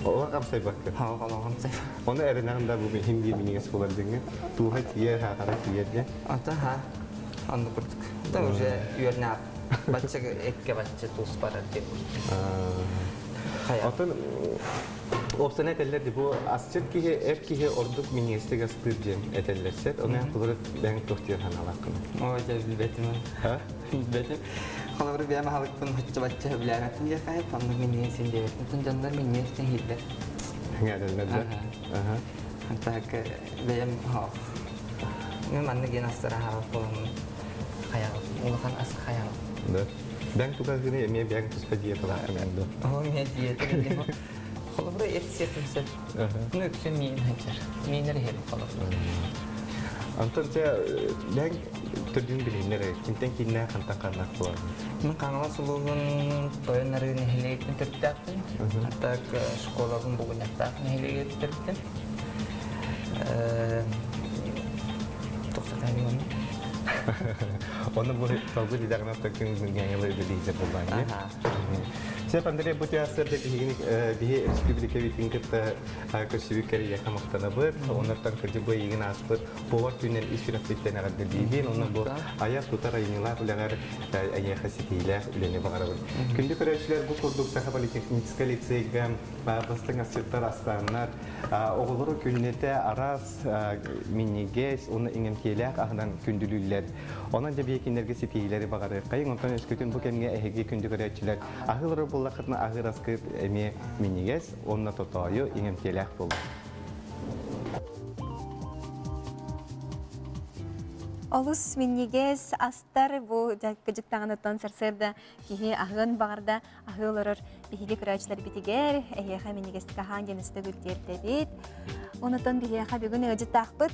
Олар амсай бакка. Ha, amsay. Onu erenlerinde bu hindi minigesi bulabilir. Tuha tiye, hakara tiye diye. Ata ha, anlı kurduk. Da уже üyerine batça ekke batça tuz para diye. Atan opsiyonel etellerdi bu asçet ki hep ki orduk minigesi gastırcı etellerse onu yapılır ben tohtiyor hanalakın. O da bilbetim. Ha? Bilbetim. Kalau bir ama halıkın baca bilametin ya kayıp anlı minigesi diye. Bütün canlar minigesi hiller. Ngerden nerede? Aha. Hatta ke benim ha. Ne manne gene astara falan hayal. Ulakan as hayal. Da. Ben tuh kan gini emi ben tuh sepedi apa lah kan do. Oh mi diye tadi. Kalau buraya etkisi sen. Ne için min hacer. Minleri hep kalau. Antarca ben terjun bilinir kinten kinna kantak kanak tuan. Men kangen seluruh toyonları nehleyetin terbidattın. Hatta ke sekolah pun bukan nyatak nehleyetin terbidattın. Tok sekali mana? Onu bu tabi tidak nak terkini dengan lebih diizinkan berbanyak. Saya pandai buat asal dari ini di Republika tingkat kesibuk kerja kamu tanabur, onar tan kerja buat ingin aspek power tunen istilah kita nak ada di sini, onar bu ayah putera inilah ulangar ayah kasih hilah ulangnya bagar. Kemudian kerajaan bu produk sahab balik sekali segam bastang asyiktar astanar, oğulur künnete aras miniges, onu ingin hilah ahdan kündülüller. Ona da bir kinderge sitileri bagar. Kayın ondan eskütün bu kemge ehegi kündü kerajçiler ahılır bullakatna ahır askı emi miniges, onunla totayo ingin hilah bul. Олус миннигес астар бу кыжыктагынытан сарсырда кихи агын багарда агылырыр бихиги кырачлар битигер эйеха миннигести кахан женисте гүлтердебит. Онотон бихиха бүгүн ыжытакпыт.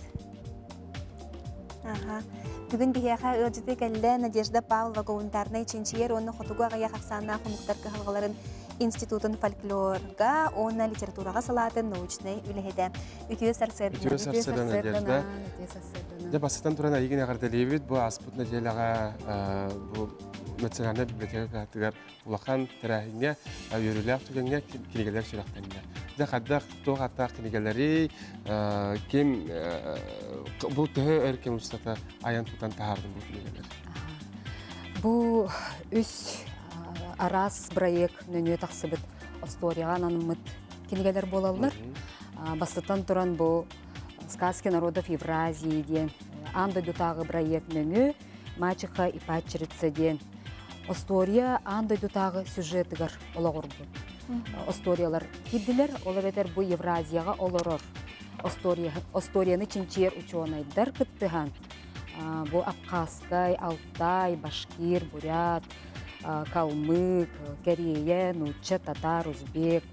Бүгүн бихиха ыжыты келле Надежда Павлова гуманитарный чинчиер онны хотуга гая хаксана хунуктар кыхалгаларын институтын фольклорга, онна литературага салатын научный үлеһеде. Үтүө сарсырда Надежда. Я бастан туран айгин агардалебит бу аспут наделага бу национальный библиотека тигар улахан терахине үйрүләк түгәнгә килгәләр шурактанна. Да хадда тоғатта килгәләри кем бу тәһә эркем устата аян тутан тахардым бу килгәләр. Бу үс арас проект нөнө таксыбыт историяга анымыт килгәләр болалар. Бастан туран бу сказки народов Евразии ден анда дутагы проект нөңө мачеха и падчерица ден история анда дутагы сюжетыгар олагорду. Историялар киддилер, олар бу Евразияга олорор. Историяны чинчер ученыйдар кыттыган. Бу Абхазскай, Алтай, Башкир, Бурят, Калмык, Корея, Нуча, Татар, Узбек.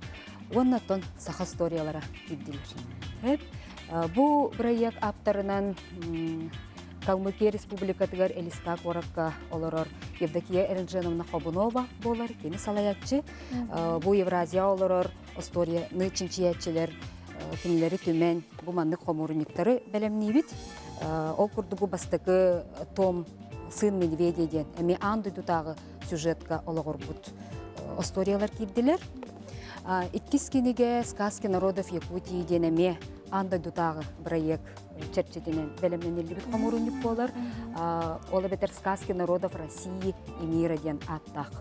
Оннатон саха историялара киддилер. Бу проект авторынан Калмыкия республикатыгар Элистак оракка олорор Евдокия Эренженовна Хобунова болар, кені салаятчы. Бу Евразия олорор история нычинчиятчылар, кенелері түмен бу маннык хомурниктары бәлемнейбит. Ол курдугу бастыкы том сын медведя ден. Эми анды дутағы сюжетка олағырбут историялар кирдилер. Иккис киниге сказки народов Якутии ден эми анда дутағы проект черчетинен белемненелибит комурунник болар. Ола бетер сказки народов России и мира ден аттақ.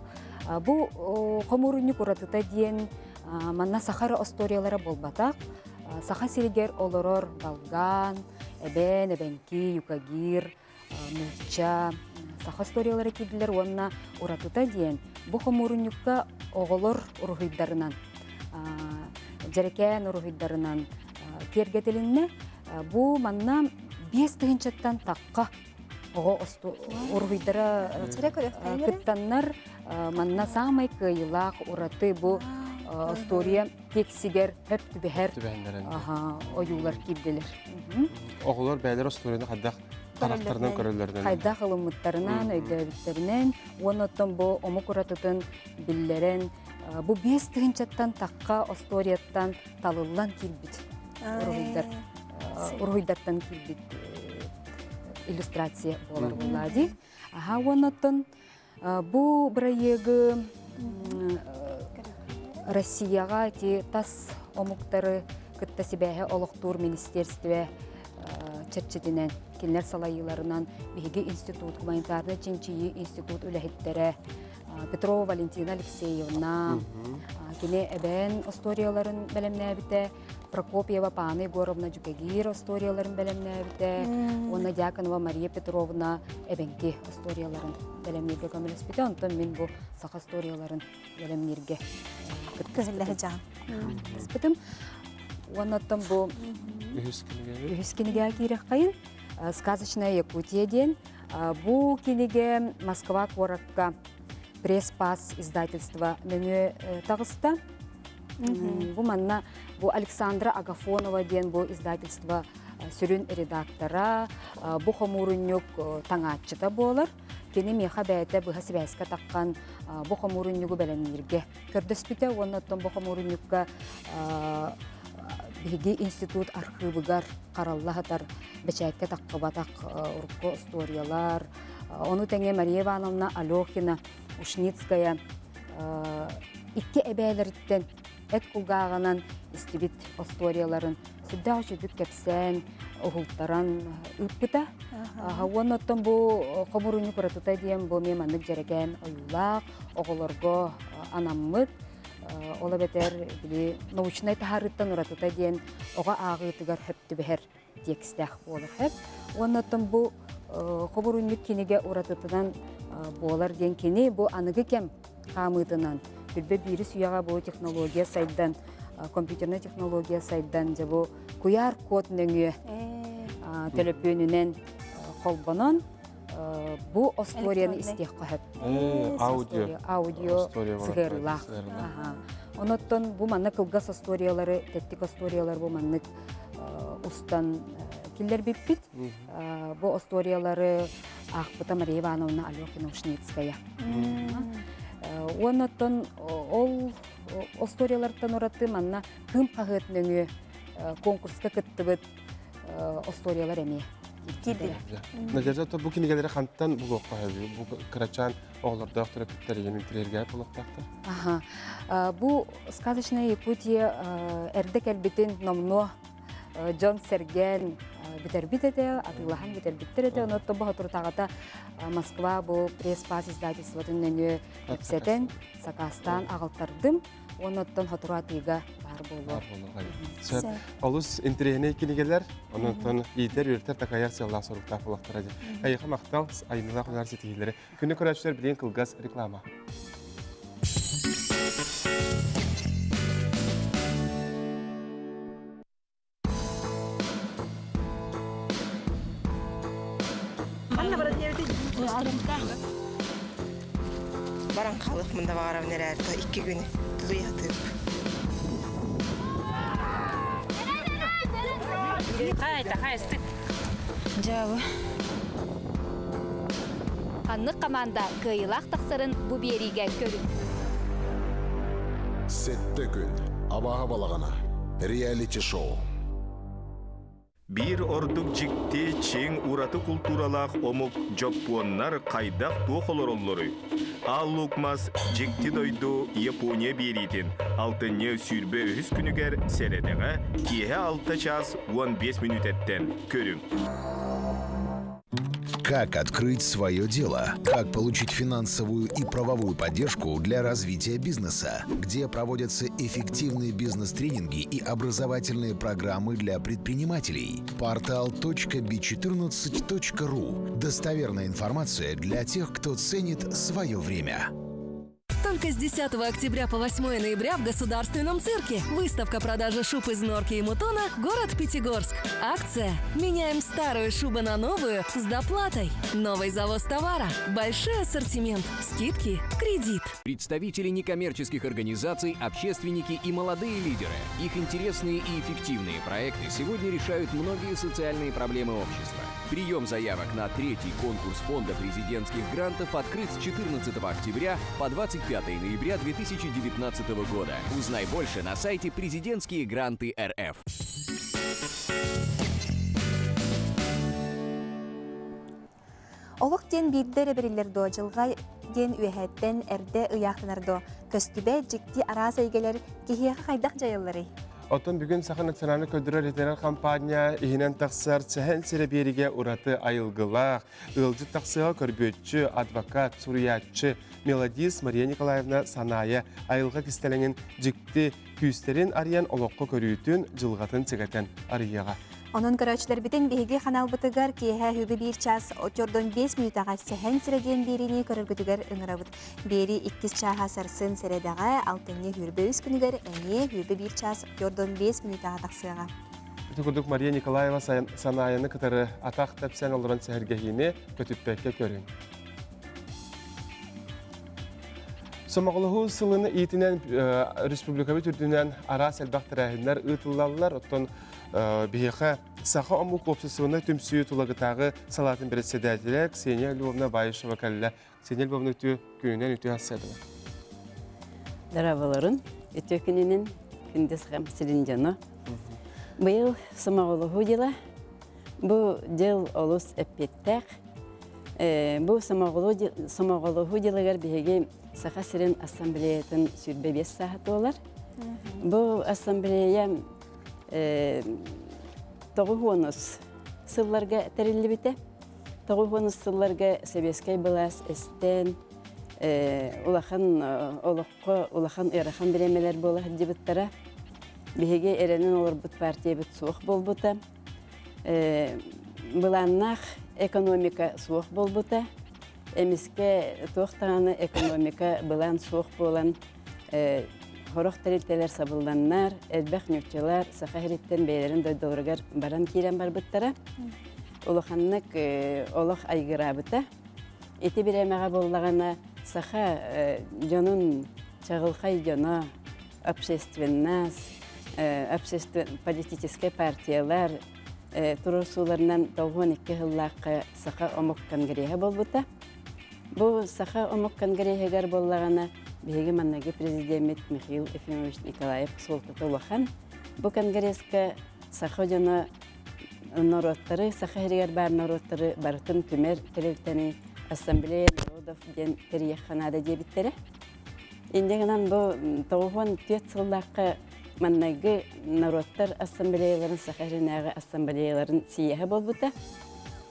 Бу комурунник уратыта ден манна сахара историялары болбатақ. Саха сиригер олорор Балган, Эбенки, Юкагир, Мулча, саха историялары кидилер онна уратыта ден. Бу комурунникка оголор урухиддарынан, жарекен урухиддарынан кергетелинне бу манна 5 тыгынчаттан такка ого урухиддара кыттаннар манна самай кыйлак ураты бу история тексигер хеп түбәһәр оюлар кирделер. Оғылар бәлер историяны хаддақ қарақтарынан көрілерден. Хайда қылымыттарынан, өйдәбіттерінен, оныттан бұл омық ұратытын білдерін, бұл 5 тыгынчаттан таққа историяттан талылан кирбит. Урғыйдаттан кирбит иллюстрация болар болады. Оныттан бұл проегі Россияға те тас омуктары кытта себәһе олықтур министерстве черчетинен келнер салайыларынан беге институт, гуманитарный чинчии институт үләһиттері Петрова Валентина Алексеевна, кене әбән историяларын бәлемнәбіте, Прокопьева Пана Егоровна Джукагир историяларын бәлемнәбіте, Онна Дьяконова Мария Петровна әбәнке историяларын бәлемнерге көмелеспіте, онтан мен бұл сақа историяларын бәлемнерге Кызылләһе жан. Спитим. Оннан бұл үһіскенеге кирек қайын. Сказочная Якутия ден. Бұл кенеге Москва Коракка пресс-пас издательства нөне тағыста. Бұл манна бұл Александра Агафонова ден бұл издательства сүрін редактора. Бұл хомурыннюк таңатчыта болар. Кені меха бәйті бұға сібәске таққан бұға мұрыннюғы бәлемнерге. Көрдіспіте, оннаттан бұға мұрыннюгға бігі институт архивыгар қараллағатар бәчәкке таққы батақ ұрқы историялар. Оны тәңе Мария Ивановна Алехина, Ушницкая, икке әбәйлеріттен әт құлғағынан истибит историяларын сүдді үшідік кәпсән, оғылттаран үппіта. Оннаттан бұл қомырыны құратыта дейін бұл меманлық жереген ойулақ, оғылырғы анаммыд, ола бәтер научнай тахарыттан ұратыта дейін оға ағытығар хөпті бәхер текстәқ болыр хөп. Оннаттан бұл қомырыны кенеге ұратытынан болар дейін кене бұл анығы кем қамытынан. Білбе бері сүйаға бұл технология сайдан, компьютерный технология сайдан жабу куяр код нөңе телепөнінен қолбанан бұл историяны істеқ қағып. Аудио сығырылақ. Оныттан бұл маннық қылғас историялары, тәттік историялар бұл маннық ұстан келдер беппет. Бұл историялары Ақпыта Мария Ивановна Алехина Ушницкая. Оныттан ол историялардан ұраты манна кым қағытныңы конкурска кіттібіт историялар әме. Надежда, бұл кенегелері қанттан бұл оқпағы, бұл қырачан оғыларды ақтыры күттері емінтірерге болықтақтыр? Бұл сказочная Якутия әрдік әлбетін номно Джон Серген битербит эте, атылахан битербиттер эте, онотто бу хатуртагата Москва бу пресс-пас издательствотун нөне эпсетен Сакастан агылтардым, оноттон хатуратыга бар болу. Олус интерегене кенегелер, оноттон ийтер, үртер, такаяр сыяллан соруктар болақтыр аде. Айыға мақтал, айнылақ университетелері. Күні көрәтшілер білен қылғаз реклама. Баран қалық мұнда бағарам нәрәді 2 күні тұлы ятып. Қайты. Жауы. Қанық команда кыйлақ тақсырын бұбериге көрін. Сетті күн. Абаға балағана. Реалити шоу. Bir orduk jikti çiң uratı kulturalak omuk joppuonnar kaydak tuğolorolloru. Al lukmas jikti doydu Yaponiya beritin. Altınne sürbe öhüs günüger seredege kihe 6 час 15 minut etten körüm. Как открыть свое дело? Как получить финансовую и правовую поддержку для развития бизнеса? Где проводятся эффективные бизнес-тренинги и образовательные программы для предпринимателей? Портал .b14.ru. Достоверная информация для тех, кто ценит свое время. Только с 10 октября по 8 ноября в Государственном цирке выставка продажи шуб из норки и мутона «Город Пятигорск». Акция «Меняем старую шубу на новую с доплатой». Новый завоз товара, большой ассортимент, скидки, кредит. Представители некоммерческих организаций, общественники и молодые лидеры. Их интересные и эффективные проекты сегодня решают многие социальные проблемы общества. Прием заявок на 3-й конкурс фонда президентских грантов открыт с 14 октября по 25 ноября 2019 года. Узнай больше на сайте «Президентские гранты РФ». Олық ден бейдері бірілерді жылға ден үйәттен әрді ұяқтынарды көстібе жікті арас әйгелер кейхеға қайдақ жайылары. Отон бүгін Саха национальный көдірі ветеринар компания ихинен тақсар сәхен серебериге ураты айылғылақ, ылжы тақсыға көрбетчі, адвокат, суриятчы, мелодист Мария Николаевна Саная айылға кістеліңін жікті күйістерін ариян олыққы көрійтін жылғатын цегатен арияға. Onun көрәчләр битен беге канал бытыгар киһә хүбе 1 час 45 минутага сәһән сиреген берини көргөтүгәр ыңырабыт. Бери 2 чаха сарсын сиредага алтынны хүрбе үс күнүгәр әне хүбе 1 час 45 минутага таксыга. Түгүдүк Мария Николаева Санаяны кытары атак тәпсән олоран сәһәргәһине көтүппәккә көрүн. Somağlığı sılını iyitinen Respublikabi türdünen ara selbaq tərəhinlər ıtıllarlar. Otdan biheqə saxa omuk opsisiyonu tümsüyü tulağıtağı Salatın Beresedədilə Kseniya Lvovna Bayışova kəllə. Kseniya Lvovna ütü günündən ütü hassadılar. Darabaların ütü gününün gündüz qamsilin canı. Bu yıl somağlığı yıla bu yıl olus eppettək. Bu somağlığı yılıgar bihege Saha Siren Asambleyatın sürbe 5 saat olar. Bu asambleya toğuğunuz sıllarga terilli bite. Toğuğunuz sıllarga Sebeskay Balas Esten ulaqan erahan bilemeler bola hadibittara. Bihege erenin olur bu partiye bit soğuk bol buta. Bulanaq ekonomika soğuk bol buta. Emiske toxtağını ekonomika bilan soğuk bolan horaq terilteler sabıldanlar, elbaq nökçeler, saxahiritten beylerin doydolurgar baran kiren barbittara. Uluxanlık olaq aygırabıta. Eti bir emeğe bollağına saxa jonun çağılxay jona, политический partiyalar turursularından 92 yıllaqı saxa omuk kongrehe bolbuta. Bu saxa omuk kongrehegar bollağına bihegi mannagi prezident Mikhail Efimович Nikolaev soltata ulaşan. Bu kongreska saxa jona narodları, saxa herigar bar narodları barıtın tümer televteni Assambleya Narodov den teriyekhanada debitleri. İndeğinden bu 94 yıllaqı mannagi narodlar assambleyaların saxarinağı assambleyaların siyaha bolbuta.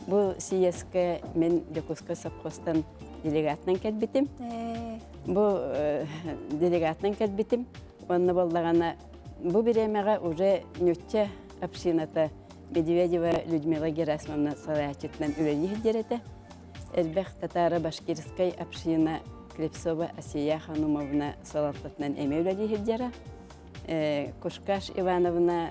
Bu siyaska men Yokoska Sapkostan delegatnan ketbitim. Bu delegatnan ketbitim. Onna bollağana bu bir emeğe уже nötçe общината Медведева Людмила Герасимовна Салаячетнан үлелі хиддерете. Элбэх татара Башкирскай община Клепсова Асия Ханумовна Салаттатнан эме үлелі хиддера. Кушкаш Ивановна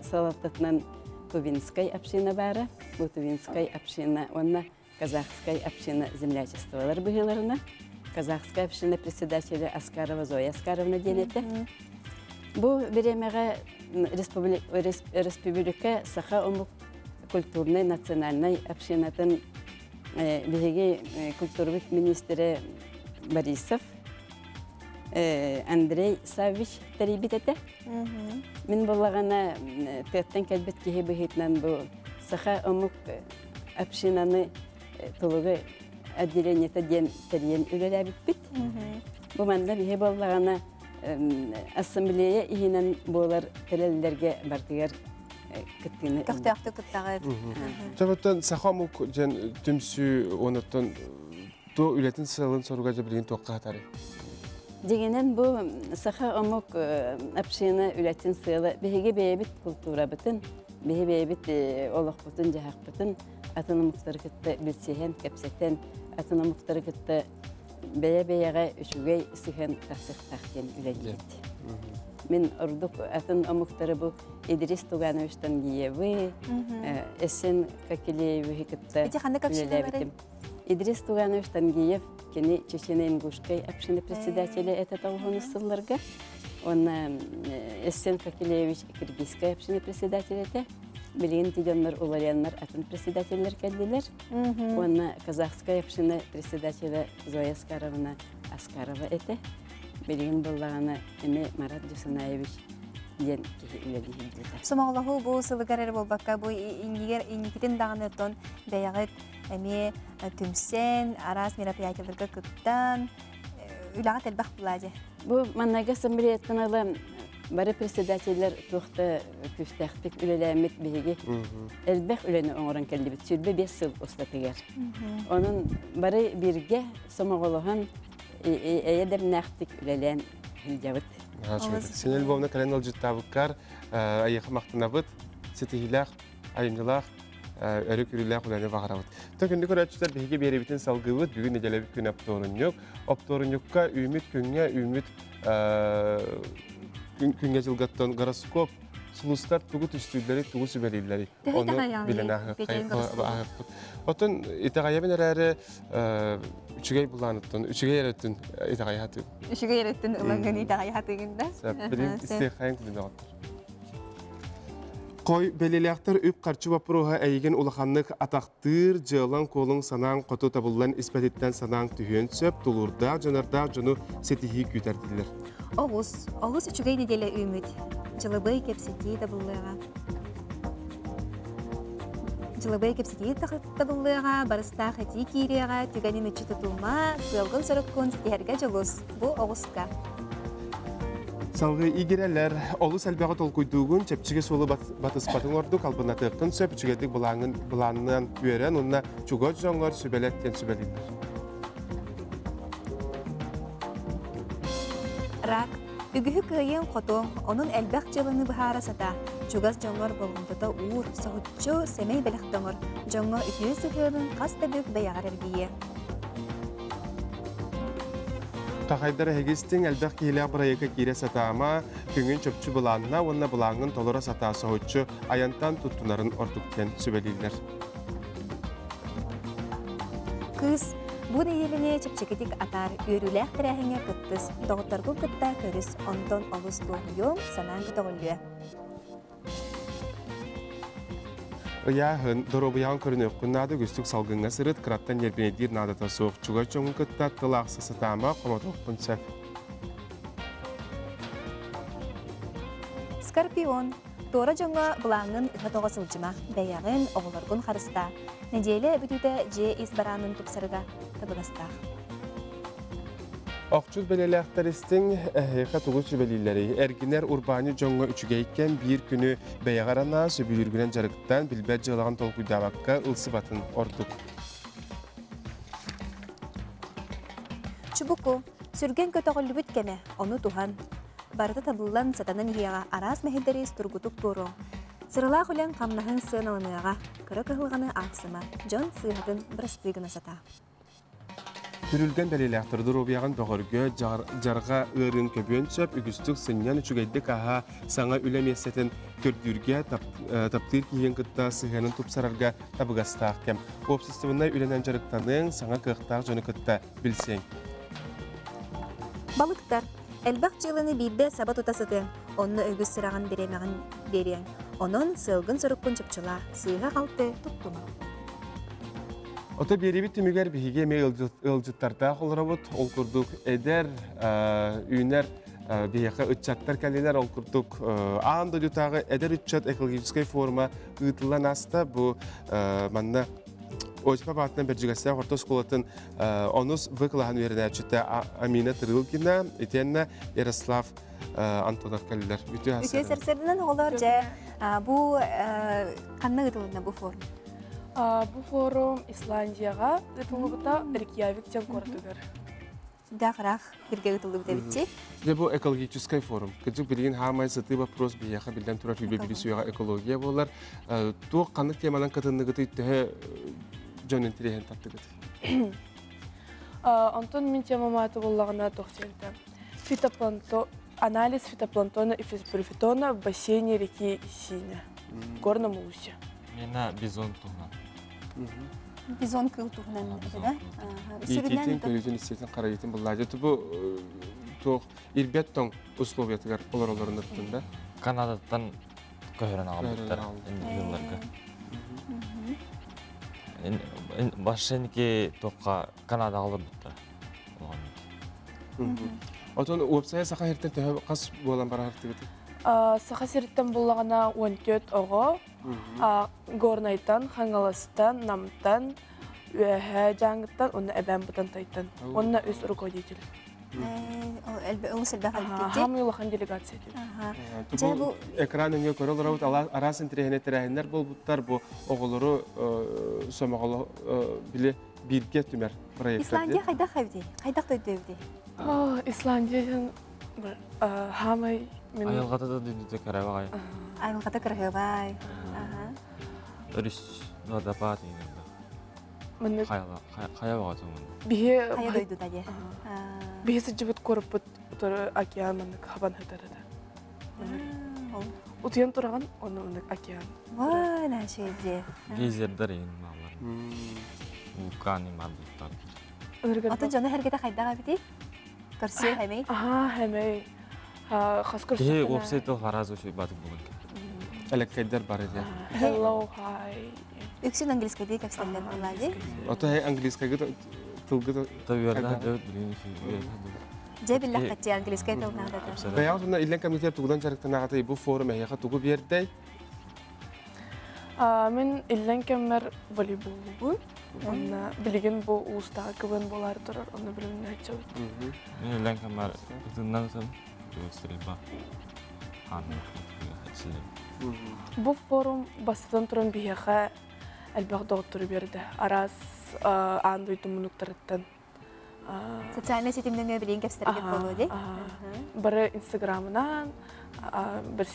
Салаттатнан Тувинскай община бара. Bu Тувинскай община, онна Казахскай община землячестволар быгыларына. Казахскай община председателя Аскарова Зоя Аскаровна денете. Bu bir emeğe Республика Саха Омук культурный национальный общинатын беги культурный министрі Борисов Андрей Савич тарибитете. Мен боллагана теттен келбет кеhe бехитнан бу саха омук общинаны тулугы отделениета ден терен үлеләбит бит. Бу манда бихе боллагана ассамблея ихинен болар телеллерге бартыгар кыттыны. Кахтаакты кыттагы. Табаттан сахамук жен түмсү онотон то үлетин сылын соруга жабылген тоққа хатары. Дегенен бу саха омук община үлетин сылы беге бейбит культура битин, беге бейбит олох бутун жахак бутун атыны муктар кытты билсехен кепсетен атыны муктар кытты бeye-бeyege üçügey sıhen tasıqtaqten üleget. Мен ордук атын омуктары бу Идрис Тугановичтан гиеви, эсен Какилееви хикытта үлелебитим. Идрис Тугановичтан гиев кени Чечена-Ингушкай общины председателя этот аугонысылларга. Он эсен Какилеевич Киргизская общины председателя те. Билген тиденнер уларяннар атын председательлер келдилер. Он Казахская община председателя Зоя Аскаровна Аскарова эте. Билген боллагана эме Марат Дюсанаевич ден үлели хилдилер. Сомоглаху бу сылыгарыр болбакка бу ингигер ингитин дагынытон беягыт эме түмсен арас мероприятияларга кыттан үлага телбах булади. Бу маннага ассамблеяттан бары председательлер тухта күстәхтик үлеләмит биге. Элбэх үләне оңоран келди бит. Сүрбе 5 ел остатыгар. Onun бары бирге сомоголохан эйедем нахтик үлелән хилҗабыт. Сенел бовна каленал життабыккар аяқы мақтанабыт, сетихилах, айымдылах, өрік үрілах үләне бағарабыт. Төкінді көрәтшілер бейге беребетін салғывыт, бүгін неделебіт күн апторын Апторынюкка үміт күнге үміт күнге жылғаттан гороскоп, сулустар тугут үстүлleri тугу сүбелилleri. Onu bilen ahıqpıt. Otun itağayabın әрәрі üçügey bulanıttın, üçügey erettin itağay hatı. Üçügey erettin ılangın itağay hatığında. Bilim isteyxayın kılını ağıttır. Koy beleliyaktar üp qarçı vapıruğa әйген улаханlık ataqtır, jığılan kolun sanan qotu tabullan ispetetten sanan tühün söp, tulurda, janarda, jonu setihi küterdiler. Oğuz üçügey nedele ümit. Жылыбай кепсети табыллыга. Жылыбай кепсети табыллыга, барыста хати кирега, түгәнин үчи тутулма, сылгын сороккун сетиһәргә жолус. Бу Оғузка. Салгы игерелер, олус әлбәгә толкуйдугун, чепчиге солы батыспатын ордук, албына тыктын сөп, чүгедик буланынан үйерен, онна чугот жоңгор сүбелеттен сүбелилер. Рак. Үгүхү кыйын қотоң, onun әлбәқ жылыны бұхара сата. Чугас жоңғар болғындыда уыр, соғытчу семей бәліқтіңір. Жоңға үтіе сұхылын қаста бүк бәяғар әргейе. Тақайдар әгестің әлбәқ кейлі абырайыға кейре сатама, күңін чөпчі бұланына, онына бұлаңын толыра сата соғытчу аянтан тұттынарын ордуктен сүбелейлер. Кыз, bu deyilini çepçeketik atar, yürüleğ terehine kıttız, doğutlargu kıtta körüs, ondan olus doğuyum, sanan kıtağılıyor. Yağın, dorobuyan körünü ökkünnadı güstük salgınga sırıt, kırattan yerbinedir nadata soğuk, çuga çoğun kıtta tılaqsı satama, komotoqpun söp. Skorpion, Tora jonga bulangın ıhatoğa sılcıma, beyağın oğulargun xarısta. Nedele bütüde je izbaranın tupsarıga tabıgastaq. Oqçul belelektaristin eheka tuğu sübelilleri, erginer urbani jonga üçügeyken bir günü beyağarana sübülürgünen jarıktan bilber jığılağın tolkuydabakka ılsı batın orduk. Çubuku, sürgen kötağıllı bütkene, onu tuhan. Barıta tabıllan satanın yiyağa aras mehedderis turgutuk turu. Sırıla xulen qamnahın sığınalınıға, kırı kıhılğanı aqsıma, John sığıhtın bırıstığına sata. Türülgen belelektardır obiyağın doğırgö, jarga ığırın köbüön söp, ügüstük sınyan üçügeydik aha sana ülemessetin kördürge taptır kiyen kıtta sığının tupsararga tabıgastaq kem. Op sistemina ülenen jarıktanın sana kıqtaq jonu kıtta bilsen. Balıktar, elbaq жылыны бирде саба тутасыты, onu ögüz sırağın беремеğin берен. Onun sılgın sırıkkın çıpçıla, sığığa қалты тұттымы. Ото беребит түмүгер биһиге ме ылжыттарда холробут, ол курдук эдер, үйнер бияка ытчаттар калилер, ол курдук аанда дютагы эдер ытчат экологической форма ытылан аста бу манна Очпа батынан бержигасия хорто сколатын онус выкладан вернячите Амина Трылкина, итенна Ярослав Антонов калилер. Үтө серсерден олар же бу канны ытылына бу форма. Бу форум Исландияга ытылыбыта Рейкьявик жан кортугар. Даграх бирге ытылып дебитти. Бу экологический форум. Кыжык билген хамай сыты вопрос бияха билден тура хүбе билисуяга экология болар. Ту канны теманан кытынныгыты тө жон интереген таптыгыт. Антон мен темаматы боллагына токсенте. Анализ фитопланктона и фитофитона в бассейне реки Синя, в Горном Усе. Мена бизон туган. Бизон кылтугунан да? Ититин көрүзүн истетин карайтын буллажы бу тох ирбеттон условиятыгар олорлорун ыртында. Канададан көрөн албыттар жылларга. Башеники тоққа Канада алырбыттар. Отон уопсая саха хертен төһө кас болан бара хертигити. Саха серттен буллагана 14 ого. Горнайтан, Хангаластан, Намтан, Үәһә жаңыттан, онна әбән бутан тайтан. Онна өз руководитель. Хамы улахан делегация дел. Бу экраныңа көрөлөр арасын тирехнеттерәһеннәр булбуттар бу оголору сомоголо биле бирге түмәр проекттер. Исландия кайда хәвди? Кайда тойдевди? Исландиядан хамы мен Айылгата да диде карабай. Айылгата карабай. Өрүс водопад инде. Мен каяга томун. Бие дойду даде. Бейсі жібіт көріп бұт океан мұнық хабан хытарыда. Утыян тұраған, оны мұнық океан. Вай, нәшеде. Гейзердер ең малар. Вулканы мардықтар. Атын жоны әргеті қайдаға біті? Көрсер хәмей? Хәмей. Қас көрсер. Опсайты қараз өші батып болын. Әлеккайдар бар еді. Hello, hi. Үксін английскайды кәпстәнден болады? Оты английскайды тылгы табиярдан дөт билин Же биллах катчы английскай тылнада. Баягына илен комитет тугдан жарыктан агаты бу форум яха тугу бердей. Мен илен кемер волейбол. Онна билген бу устага кыбын болар турар, оны билимне айтчабыт. Мен илен кемер тыннан тын стрельба. Бу форум бастан туран бияха әлбәқ доғыттыры берді. Арас андойды мұнықтарыттан. Социальный сетімнің өбілейін кәпстерген болу де? Бірі инстаграмынан, бір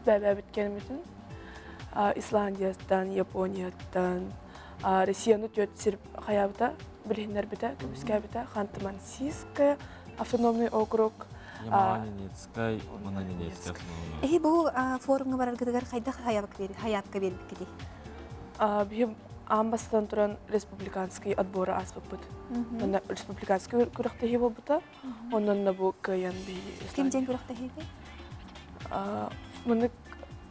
бәбә біткеніміздің. Исландиястан, Японияттан, Россияны төт серіп қаябыда, білгендер біді, көміске біді, Ханты-Мансийская, автономный округ. Яманинецкая, Мананинецкая автономный. Бұл форумға барарғыдығар қайда хаябқа беріп кеді? Бігім амбастан тұран республиканский отборы аспып бұд. Онна республиканский күріқті хей болбыта, оннан бұл каян бейі. Кем ден күріқті хейді? Мұны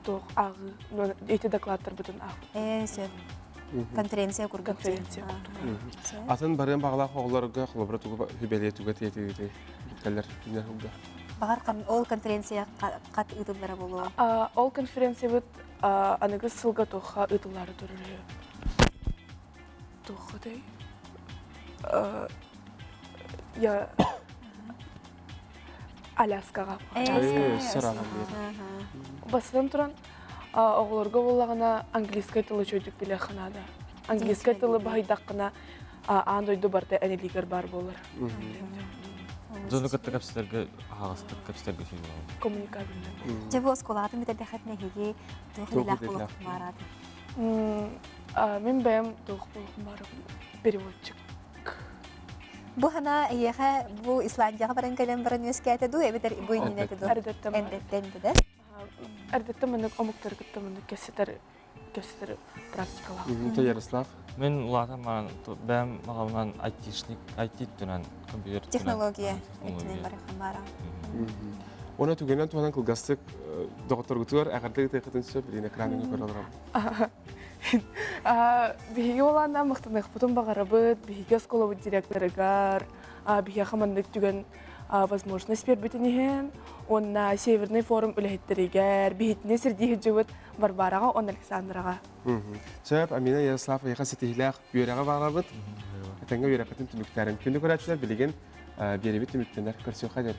тоқ ағы, еті докладтар бұдын ағы. Сөп. Конференция күргіп. Конференция күргіп. Атын барын бағылақ оғыларға құлыбыра тұғы хүбелетуға тейті кәлер күнер ұлда. Бағар ол конференция қат ұтылдары болу? Ол конференция бұд анығы сылға тоққа ұтылары тұрыры. Тоққадай. Я Аляскаға. Басыдан тұран оғыларға болағына английскай тылы чөйдік біле қанада. Английскай тылы бағайдаққына андойды барда әнелігер бар болыр. Зоны катты кәпстерге, ағастық кәпстерге шүйді бау. Коммуникабілі. Жабы осколатын бітер дәқәт нәхеге тоғылақ болық барады? Мен бәйім тоғы болық барады. Переводчик. Бу хана ияха бу Исландияга баран калем баран өскәте ду эбетер бу инне ду. Эндеттен да. Эрдетте мен омуктар гытты мен кесетер практикалар. Ярослав. Мен улатаман бәм мағамнан айтишник, айтит түнен компьютер. Технология. Этинен бары хамара. Оны түгенен туанан кылгастык доктор агарды текетін сөп билин экранын көрөлөрөм. Биһиге оланна мактанык бутун багарабыт, биһиге сколобут директорыгар, биһиге хамандык түген возможность бербитинен, онна Северный форум үлехеттеригер, биһитне сирдиһи жыбыт Барбарага, он Александрага. Сөп Амина Ярослав яка сетихилах үйрәгә барабыт. Тәңгә үйрәкәтен түлүктәрен күндә күрәчләр билеген беребит үмиттәнәр көрсө хәдер.